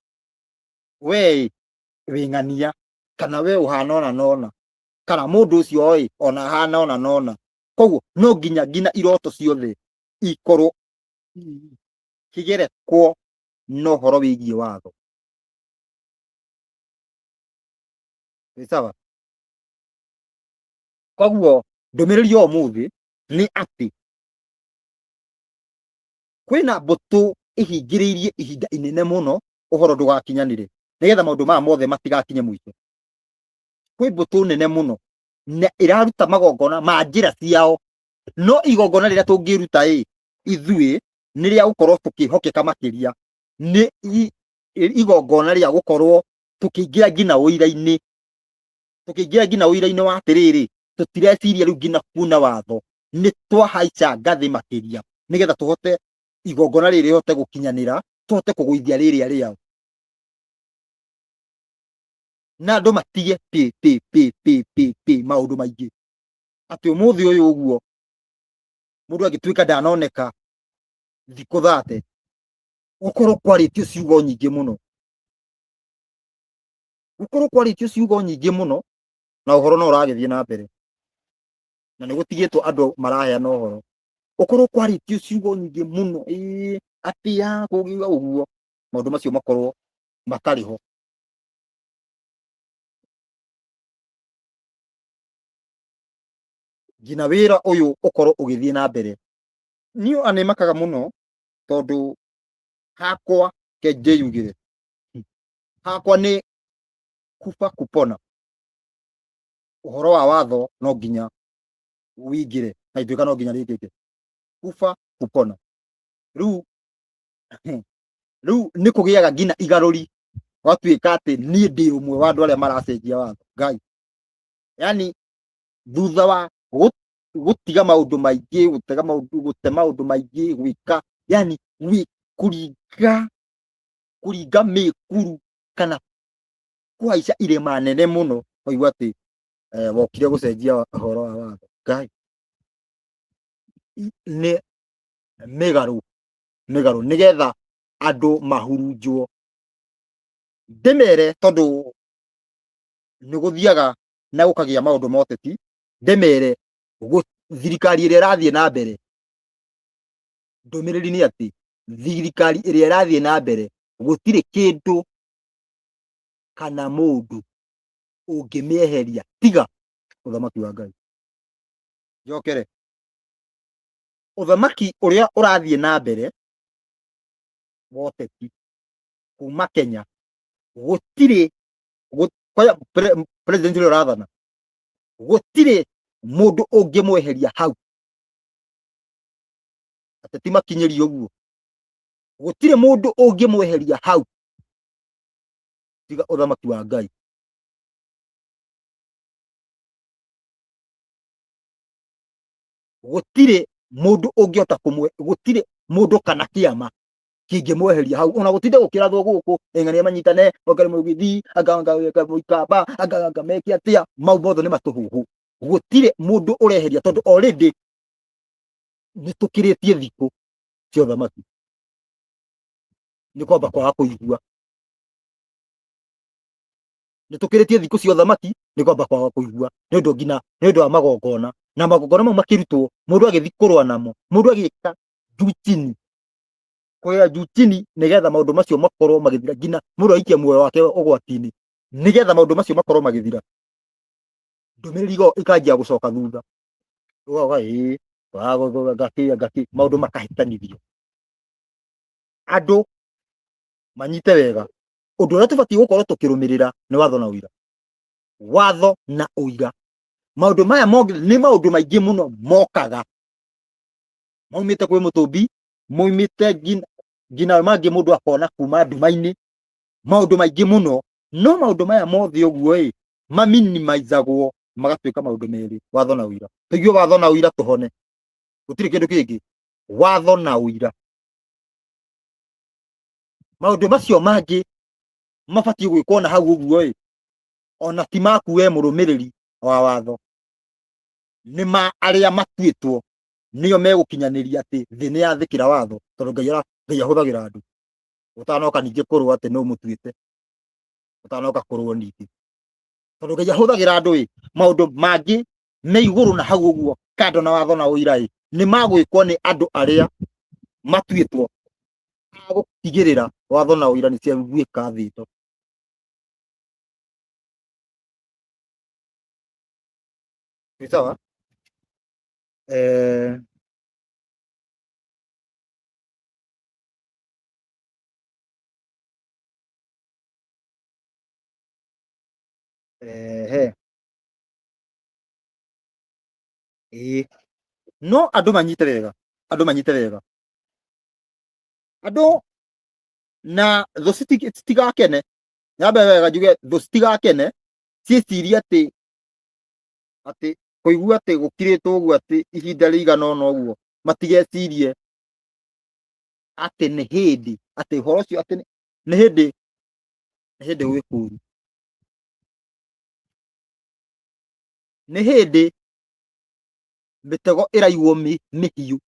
S1: We wi ng'ania kana we uhana ona nona, kana mundu ucio ona ahana ona nona. Koguo no nginya iroto ciothe ikorwo kigerekwo no horo wigie watho. Ni sawa? Koguo ndumiriri ya umuthi ni ati kwina mbutu ihingiriirie ihinda inene muno uhoro ndugakinyanire, nigetha maundu maya mothe matigakinye mwico. Kwi mbutu nene muno na iraruta magongona ma njira ciao, no igongona riria tungiruta ithui ni ria gukorwo tukihokeka makiria, ni igongona ria gukorwo tukiingira ngina uira-ini, wa atiriri tutireciria riu ngina kuna watho, ni twahaica ngathi makiria nigetha tuhote igongona riri rihote gukinyanira, tuhote kugwithia riria riao, na andu matige maundu maingi. Ati umuthi uyu uguo mundu agituika ndanoneka thiku 30 gukorwo kwaritio ciugo nyingi muno, na uhoro no uragithie na mbere, na ni gutigitwo andu maraheana uhoro. Ukorwo kwaritio ciugo nyingi muno atia kugiuga uguo, maundu macio makorwo matariho. Ngina wira uyu ukorwo ugithie na mbere. Niu animakaga muno tondu hakwa kenje yugire hakwa ni kufa kupona. Uhoro wa watho no nginya wingire, na ituika no nginya rikike kufa kupona. Riu ni kugiaga ngina igaruri, watuika ati nie ndi umwe wa andu aria maracenjia watho. Ngai, yani thutha wa gutiga maundu maingi, gute maundu maingi, gwika yani kuringa mikuru kana kuhaica irima nene muno, waigua ati wokire gucenjia uhoro wa watho. Ngai, ni migaru nigetha andu mahurunjwo. Ndimere tondu ni guthiaga na gukagia maundu ma uteti, ndimere thirikari iria irathie na mbere, ndumiriri ni ati thirikari iria irathie na mbere gutiri kindu kana mundu ungimieheria tiga uthamaki wa Ngai. Njokere, uthamaki uria urathie na mbere wa uteti kuma Kenya, gutiri president uria urathana, gutiri mundu ungimweheria hau. Ateti makinyiri uguo, gutiri mundu ungimweheria hau tiga uthamaki wa Ngai. Gutiri mundu ungihota gutiri mundu kana kiama kingimweheria hau, ona gutinde gukirathwo guku eng'ania manyitane okare mugithi anga muikamba anga meki atia, mau mothe ni matuhuhu. Gutiri mundu ureheria tondu already ni tukiritie thiku cia ũthamaki nĩ kwamba kwaga kũigua. Nĩ tũkĩrĩtie thikũ cia ũthamaki nĩ kwamba kwaga kũigua nĩ ũndũ wa magongona, na magongona mau makĩrutwo mũndũ agĩthiĩ kũrũa namo, mũndũ agĩka juu chini, kũgera juu chini nĩgetha maũndũ macio makorwo magĩthira, nginya mũndũ agaikia muoyo wake ũgwati-inĩ nĩgetha maũndũ macio makorwo magĩthira. Ndũmĩrĩri ĩkanjia gũcoka thutha, ũgauga maũndũ makahĩtanithio. Andũ manyite wega, ũndũ ũrĩa tũbatiĩ gũkorwo tũkĩrũmĩrĩra nĩ watho na ũira. Watho na ũira, maũndũ maya nĩ maũndũ maingĩ mũno mokaga maumĩte kwĩ mũtũmbi, maumĩte nginya mangĩ mũndũ akona kuma nduma-inĩ, maũndũ maingĩ mũno, no maũndũ maya mothe ũguo maminimizagwo magatuĩka maũndũ merĩ, watho na ũira. Tũigue watho na ũira tũhone, gũtirĩ kĩndũ kĩngĩ, watho na ũira. Maũndũ macio mangĩ mabatiĩ gwĩkwo na hau ũguo ona ti maku we mũrũmĩrĩri wa watho, nĩ ma arĩa matuĩtwo, nĩo megũkinyanĩria atĩ thĩ nĩ yathĩkĩra watho, tondũ Ngai ahũthagĩra andũ. Ũtanoka ningĩ kũrũa atĩ nũ mũtuĩte, ũtanoka kũrũa ningĩ, tondũ Ngai ahũthagĩra andũ maũndũ mangĩ me igũrũ na hau ũguo kando na watho na ũira nĩ magwĩkwo nĩ andũ arĩa matuĩtwo agũtigĩrĩra watho na ũira nĩ ciagwĩka thĩ ĩno. Nĩ sawa? No andũ manyite wega, andũ na thũ citigakene, nyambe wega njuge thũ citigakene ciĩcirie atĩ kũigua atĩ gũkirĩtwo ũguo atĩ ihinda rĩigana ũna ũguo, matigecirie atĩ nĩ hĩndĩ, atĩ ũhoro ũcio atĩ nĩ hĩndĩ gwĩ kũru, nĩ hĩndĩ mĩtego ĩraigwo mĩhiũ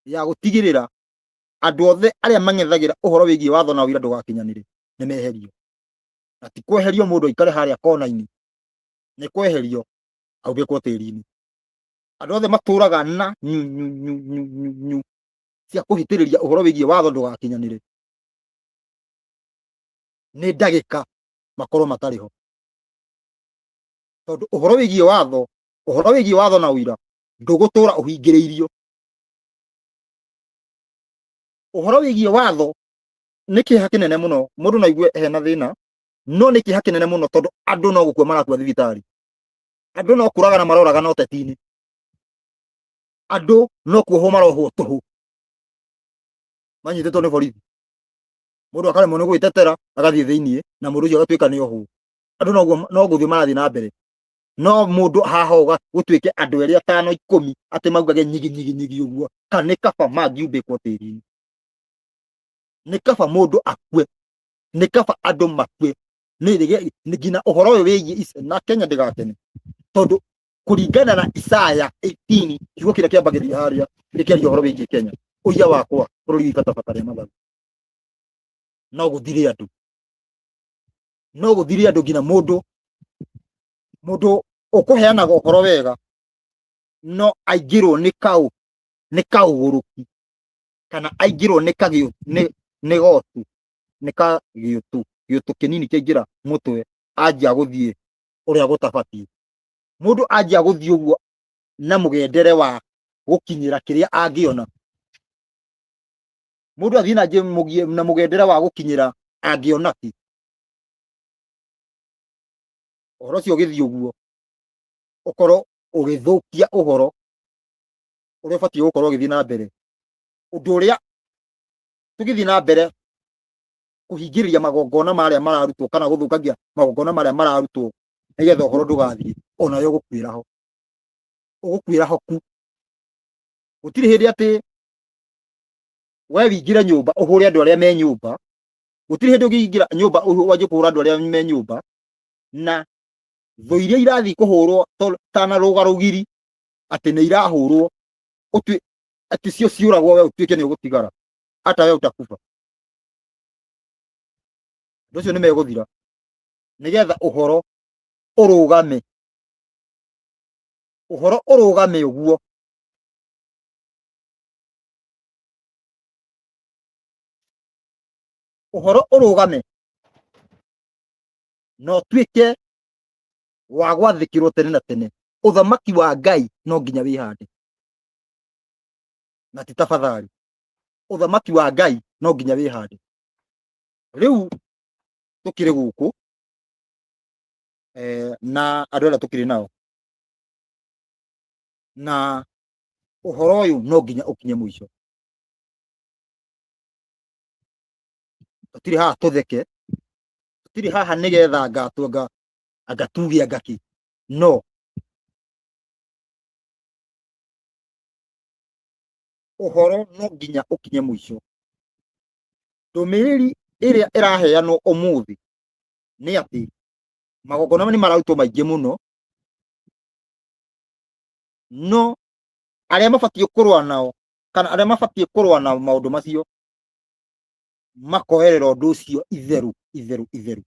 S1: ya gũtigĩrĩra andũ othe arĩa mang'ethagĩra ũhoro wĩgiĩ watho na ũira ndũgakinyanĩre nĩ meherio, na ti kweherio mũndũ aikare harĩa kona-inĩ, nĩ kweherio aumbĩkwo tĩri-inĩ. Andũ othe matũraga na nyũ cia kũhĩtĩrĩria ũhoro wĩgiĩ watho ndũgakinyanĩre, nĩ ndagĩka makorwo matarĩ ho, tondũ ũhoro wĩgiĩ watho na ũira ndũgũtũra ũhingĩrĩirio. Ũhoro wĩgiĩ watho nĩ kĩeha kĩnene mũno, mũndũ no aigue hena thĩna, no nĩ kĩeha kĩnene mũno, tondũ andũ no gũkua marakua thibitarĩ, andũ no kũragana maroragana ũteti-inĩ, andũ no kuohwo marohwo tũhũ manyitĩtwo nĩ borithi, mũndũ akaremwo nĩ gwĩtetera agathiĩ thĩiniĩ na mũndũ ũcio agatuĩka nĩ ohwo. Andũ no gũthiĩ marathiĩ na mbere, no mũndũ haha gũtuĩke andũ erĩ atano ikũmi atĩ maugage nyigi ũguo, kana nĩ kaba mangiumbĩkwo tĩri-inĩ, nĩ kaba mũndũ akue, nĩ kaba andũ makue, nginya ũhoro ũyũ wĩgiĩ na Kenya ndĩgakene, tondũ kũringana na Isaya 18 kiugo kĩrĩa kĩambagĩrĩria harĩa gĩkĩaria ũhoro wĩgiĩ Kenya, ũiya wakwa bũrũri wĩbatabata rĩa mathagu, no gũthire andũ, nginya mũndũ ũkũheanaga ũhoro wega no aingĩrwo nĩ kaũgũrũki, kana aingĩrwo nĩ gotu, nĩ gĩũtũ kĩnini kĩaingĩra mũtwe, anjia gũthiĩ ũrĩa gũtabatiĩ. Mũndũ anjia gũthiĩ ũguo na mũgendere wa gũkinyĩra kĩrĩa angĩona, mũndũ athiĩ na mũgendere wa gũkinyĩra angĩona kĩ, ũhoro ũcio ũgĩthiĩ ũguo ũkorwo ũgĩthũkia ũhoro ũrĩa ũbatiĩ gũkorwo ũgĩthiĩ na mbere, ũndũ ũrĩa tũgĩthiĩ na mbere kũhingĩrĩria magongona marĩa mararutwo, kana gũthũkagia magongona marĩa mararutwo nĩgetha ũhoro ndũgathiĩ, onawe ũgũkuĩra ho ku. Gũtirĩ hĩndĩ atĩ we wingĩre nyũmba ũhũre andũ arĩa me nyũmba, gũtirĩ hĩndĩ ũngĩingĩra nyũmba wanjie kũhũra andũ arĩa me nyũmba, na thũ iria irathiĩ kũhũrwo ta na rũga rũgiri atĩ nĩ irahũrwo, ati cio ciũragwo we ũtuĩke nĩ ũgũtigara hata we utakufa. Andũ acio nĩ megũthira nĩgetha ũhoro ũrũgame, ũhoro ũrũgame ũguo. Ũhoro ũrũgame na ũtuĩke wa gwathĩkĩrwo tene na tene. Ũthamaki wa Ngai no nginya wĩhande na ti tafadhali. Ũthamaki wa Ngai no nginya wĩhande. Rĩu tũkĩrĩ gũkũ na andũ arĩa tũkĩrĩ nao, na ũhoro ũyũ no nginya ũkinye mũico. Tũtirĩ haha tũtheke, tũtirĩ haha nĩgetha anga tuge anga kĩ, no. Ũhoro no nginya ũkinye mũico. Ndũmĩrĩri ĩrĩa ĩraheanwo ũmũthĩ nĩ atĩ magongona nĩ mararutwo maingĩ mũno, no arĩa mabatiĩ kũrũa nao kana arĩa mabatiĩ kũrũa na maũndũ macio makoerera ũndũ ũcio itherũ itherũ itherũ.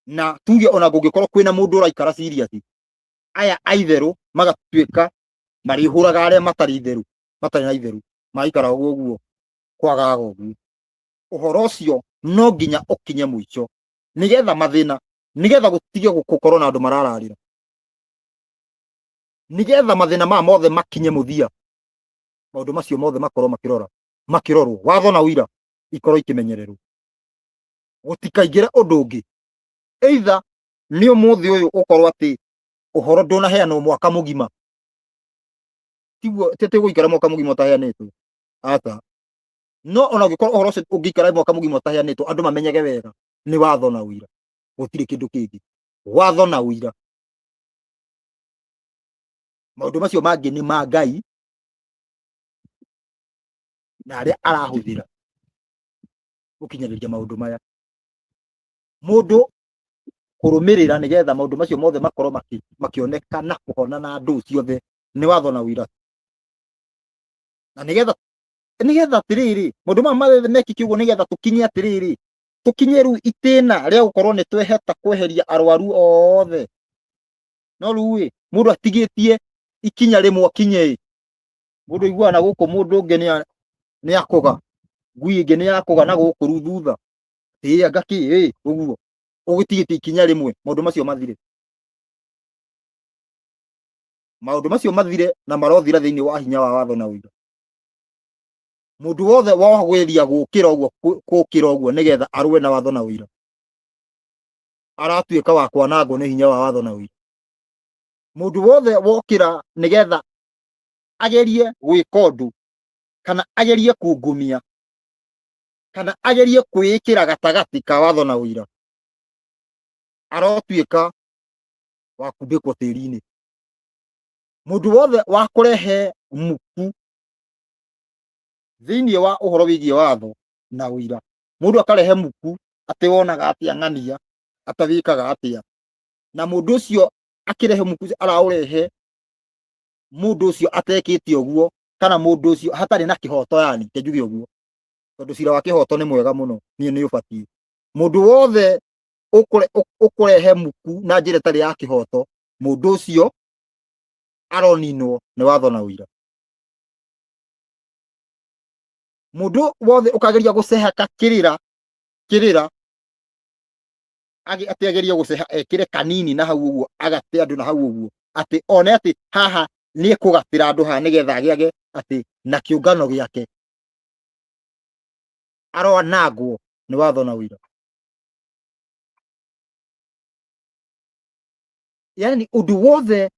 S1: Na tuge ona gũngĩkorwo kwĩna mũndũ ũraikara serious, aya a itherũ magatuĩka marĩhũraga arĩa matarĩ itherũ, matarĩ na itherũ, magaikara ũguo ũguo kwagaga ũguo. Ũhoro ũcio no nginya ũkinye mũico nĩgetha mathĩna, nĩgetha gũtige gũkorwo na andũ marararĩra, nĩgetha mathĩna maya mothe makinye mũthia, maũndũ macio mothe makorwo makĩrorwo, watho na ũira ikorwo ikĩmenyererwo, gũtikaingĩre ũndũ ũngĩ. Either nĩ ũmũthĩ ũyũ ũkorwo atĩ ũhoro ndũnaheanwo mwaka mũgima, tiguo tũtigũikara mwaka mũgima ũtaheanĩtwo, aca. No ona ũngĩkorwo ũhoro ũcio ũngĩikara mwaka mũgima ũtaheanĩtwo, andũ mamenyage wega nĩ watho na ũira, gũtirĩ kĩndũ kĩngĩ, watho na ũira. Maũndũ macio mangĩ nĩ ma Ngai na arĩa arahũthĩra gũkinyanĩria maũndũ maya. Mũndũ kũrũmĩrĩra nĩgetha maũndũ macio mothe makorwo makĩoneka na kũhona na ndũ ciothe nĩ watho na ũira. Na nĩgetha atĩrĩrĩ, maũndũ maya mothe mekĩke ũguo nĩgetha tũkinye atĩrĩrĩ, tũkinye rĩu itĩna rĩa gũkorwo nĩ twehota kweheria arwaru othe. No rĩu mũndũ atigĩtie ikinya rĩmwe akinye, mũndũ aiguaga na gũkũ mũndũ ũngĩ nĩ akũga, ngui ĩngĩ nĩ yakũga na gũkũ rĩu thutha, anga kĩ ũguo, ũgĩtigĩtie ikinya rĩmwe, maũndũ macio mathire. Maũndũ macio mathire na marothira thĩinĩ wa hinya wa watho na ũira. Mũndũ wothe wageria gũkĩra ũguo nĩgetha arũe na watho na ũira, aratuĩka wa kwanangwo nĩ hinya wa watho na ũira. Mũndũ wothe wokĩra nĩgetha agerie gwĩka ũndũ kana agerie kungumia kana agerie kwĩĩkĩra gatagatĩ ka watho na ũira, arotuĩka wa kumbĩkwo tĩri-inĩ. Mũndũ wothe wa kũrehe muku thĩinĩ wa ũhoro wĩgiĩ watho na ũira, mũndũ akarehe muku atĩ wonaga atĩa ng'ania, atawĩkaga atĩa, na mũndũ ũcio akĩrehe muku araũrehe mũndũ ũcio atekĩte ũguo, kana mũndũ ũcio hatarĩ na kĩhoto, yani njuge ũguo, tondũ cira wa kĩhoto nĩ mwega mũno, niĩ nĩ ũbatiĩ. Mũndũ wothe ũkũrehe muku na njĩra ĩtarĩ ya kĩhoto, mũndũ ũcio aroninwo nĩ watho na ũira. Mũndũ wothe ũkageria gũceha kĩrĩra atĩ agerie gũceha ekĩre kanini na hau ũguo, agate andũ na hau ũguo, atĩ one atĩ haha nĩ ekũgatĩra andũ haha nĩgetha agĩage atĩ na kĩũngano gĩake, aroanangwo nĩ watho na ũira. Yani ũndũ wothe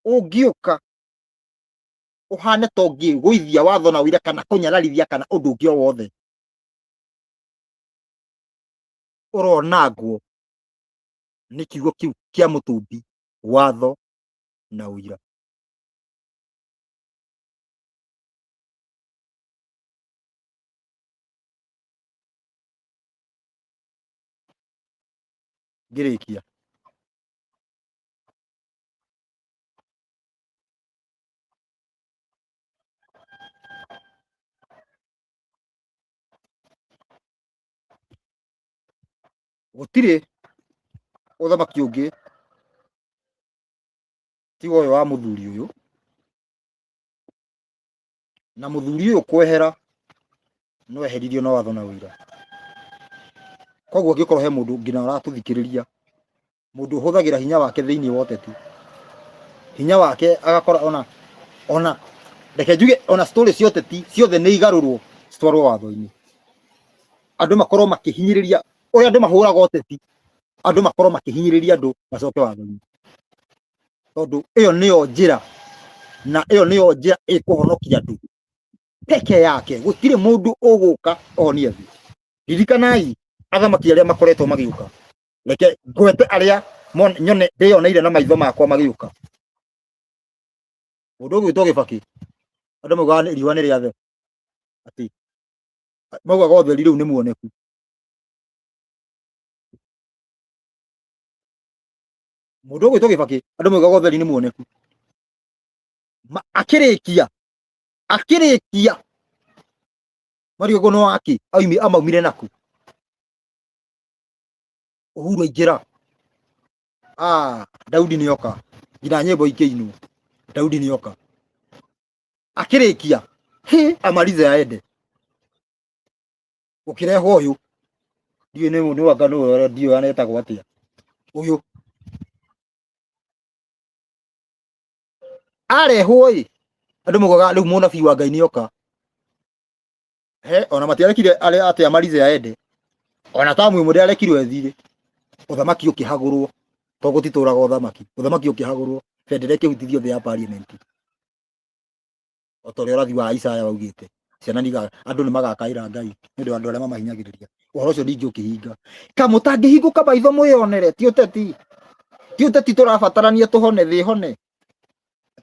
S1: ũngĩũka ũhane ta ũngĩgũithia watho na ũira kana kũnyararithia kana ũndũ ũngĩ o wothe, ũronangwo nĩ kiugo kĩu kĩa mũtũmbi, watho na ũira. Ngĩrĩkia, gutire uthamaki ungi tiga uyu wa muthuri uyu, na muthuri uyu kwehera no eheririo no watho na wira. Koguo ngikorwo he mundu ngina uratuthikiriria, mundu huthagira hinya wake thiini wa uteti, hinya wake agakora ona reke njuge ona story cia uteti ciothe ni igarurwo citwarwo watho-ini, andu makorwo makihinyiriria uria andu mahuraga uteti, andu makorwo makihinyiriria andu macoke watho-ini, tondu iyo niyo njira, na iyo niyo njira ikuhonokia andu peke yake. Gutire mundu uguka ohonie thi. Ririkanai athamaki aria makoretwo magiuka, reke ngwete aria nyone ndioneire na maitho makwa magiuka. Mundu gwitwo Kibaki, andu maugaga riũa nĩ rĩathe, ati maugaga ũtheri rĩu nĩ muoneku. Mundu gwitwo Kibaki, andu maugaga ũtheri nĩ muoneku. Akĩrĩkia Mariũngũ no waki amaumire naku. Uhuru aingĩra, Daudi nĩoka, nginya nyĩmbo ikĩinwo, Daudi nĩoka. Akĩrĩkia amalize aende, gũkĩrehwo ũyũ, ndiũĩ nĩ wanga nũũ, ndiũĩ anetagwo atĩa ũyũ. Arehwo andu maugaga rĩu mũnabii wa Ngai nĩoka. Ona matiarekire atĩ amalize aende, ona tamu ĩmwe ndĩarekirwo ethire, uthamaki ukihagurwo, to gutituraga uthamaki ukihagurwo, bendera ikihutithio thĩ ya parliament. Otorĩa ũrathi wa Isaya waugĩte, ciana andu nimagakaĩra Ngai nĩũndũ andu arĩa mamahinyagĩrĩria. Ũhoro ũcio ningĩ ũkĩhinga, kamũtangĩhingũka maitho mwĩonere, ti ũteti tũrabatarania tũhone thĩ hone.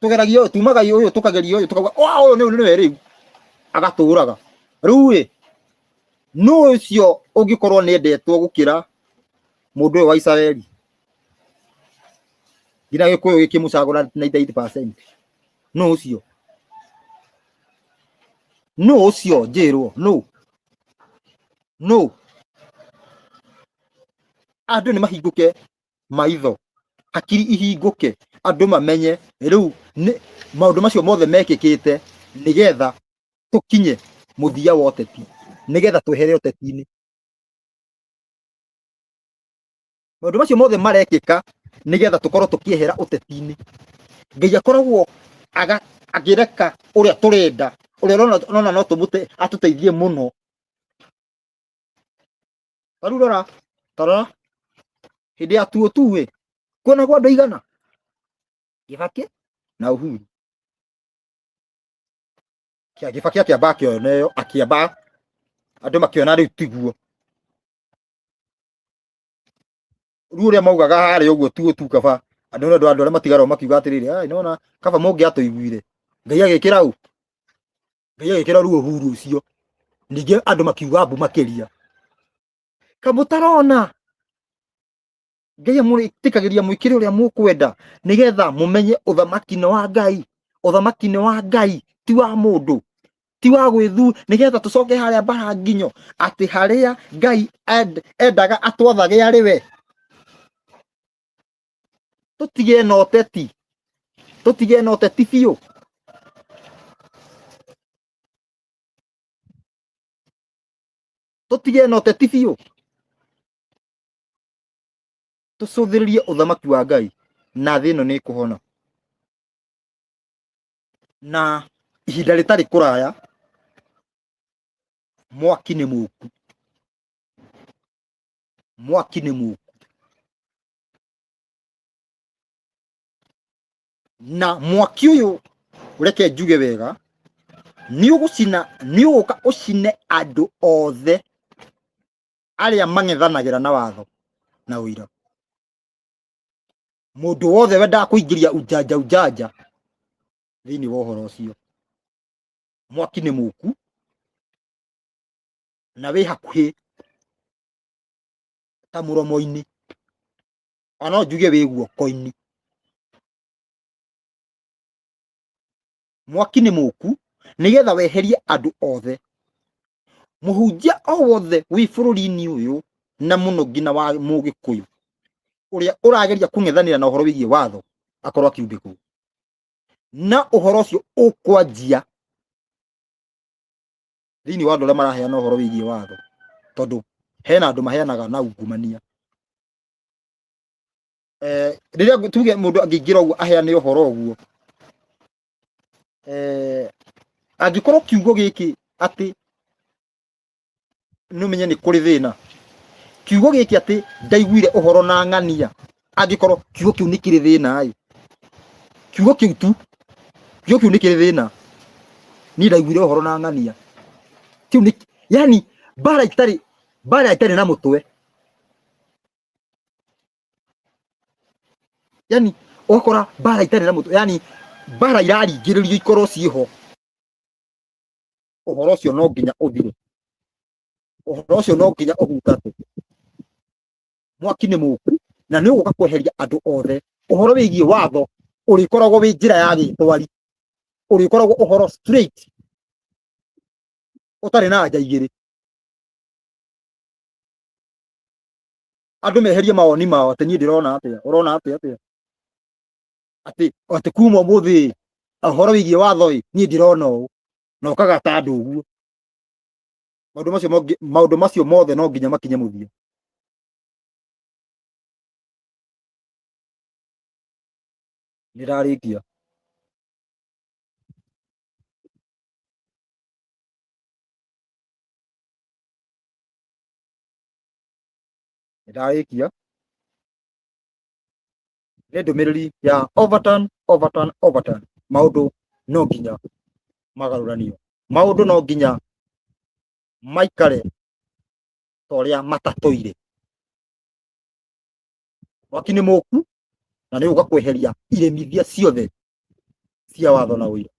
S1: Tugeragia tumaga ũyũ tukageria ũyũ tukauga ũyũ nĩwe rĩu agatũraga. Rĩu no ũcio ũngĩkorwo nĩendetwo gũkĩra mundu ũyũ wa Isiraeli, nginya Gĩkũyũ gĩkĩmũcagũra 98%. No ũcio njĩrwo no. Andu nĩ mahingũke maitho, hakiri ihingũke, andu mamenye rĩu maundu macio mothe mekĩkĩte nigetha tukinye muthia wa uteti, nigetha twehere uteti-ini. Maundu macio mothe marekĩka nigetha tukorwo tukiehera uteti-ini. Ngai akoragwo agĩreka ũrĩa turenda, ũrĩa ũrona no tũmũte atuteithie mũno. Rĩu rora hĩndĩ ya 202 kuonagwo andũ aigana, Kibaki na Uhuru. Kibaki akĩamba akĩoneyo, akĩamba andu makiona rĩu tiguo. Rĩu ũrĩa maugaga harĩa ũguo 202 kaba, andu arĩa matigarwo makiuga atĩrĩrĩ, nĩwona kaba mũngĩatũiguire. Ngai agĩkĩra rĩu Uhuru ũcio, ningĩ andu makiuga mbu makĩria. Kamũtarona Ngai amũĩtĩkagĩria mwĩkĩre ũrĩa mũkwenda, nigetha mũmenye uthamaki nĩ wa Ngai. Uthamaki nĩ wa Ngai, ti wa mũndũ, ti wa gwĩthu, nigetha tucoke harĩa Mbaranginyo atĩ harĩa Ngai endaga atwathage arĩ we. Tutige na ũteti biũ. Tutige na ũteti biũ, tucũthĩrĩrie uthamaki wa Ngai na thĩ ĩno nĩ ĩkũhona. Na ihinda rĩtarĩ kũraya, mwaki nĩ mũku, na mwaki ũyũ reke njuge wega, nĩ ũgũka ũcine andũ othe arĩa mang'ethanagĩra na watho na ũira. Mundu wothe wendaga kũingĩria ujanja thĩinĩ wa ũhoro ũcio. Mwaki nĩ mũku na wĩ hakuhĩ ta mũromo-inĩ, ona njuge wĩ guoko-inĩ. Mwaki nĩ mũku nigetha weherie andu othe, mũhunjia o wothe wĩ bũrũri-inĩ ũyũ na muno ngina wa Mugikuyu uria urageria kung'ethanira na uhoro wigie watho akorwo akiumbikwo na uhoro ucio ukwanjia thini wa andu aria maraheana uhoro wigie watho tondu hena andu maheanaga na ungumania riria tuge mundu angiingira uguo aheane uhoro uguo angikorwo kiugo giki ati numenye ni kuri thina kiugo giki ati ndaiguire uhoro na ng'ania angikorwo kiugo kiu ni kiri thina kiugo kiu tu kiugo kiu ni kiri thina ni ndaiguire uhoro na ng'ania kiu ni yani bara itari na mutwe yani okora bara itari na mutwe yani bara iraringiririo ikorwo ciho uhoro ucio no nginya uthire uhoro ucio no nginya uhutate mwaki ni muku na ni uguka kweheria andu othe uhoro wigie watho urikoragwo wi njira ya gitwari urikoragwo uhoro straight utari na anja igiri andu meherie mawoni mao ati nie ndirona atia urona atia ati kuma muthi uhoro wigie watho nie ndirona u na ukagata andu uguo maundu macio mothe no nginya makinye muthia nirarikia ni ndumiriri ya Overturn maundu no nginya magaruranio maundu no nginya maikare toria matatoire mwaki ni muku na ni uga kweheria iremithia ciothe cia watho na uira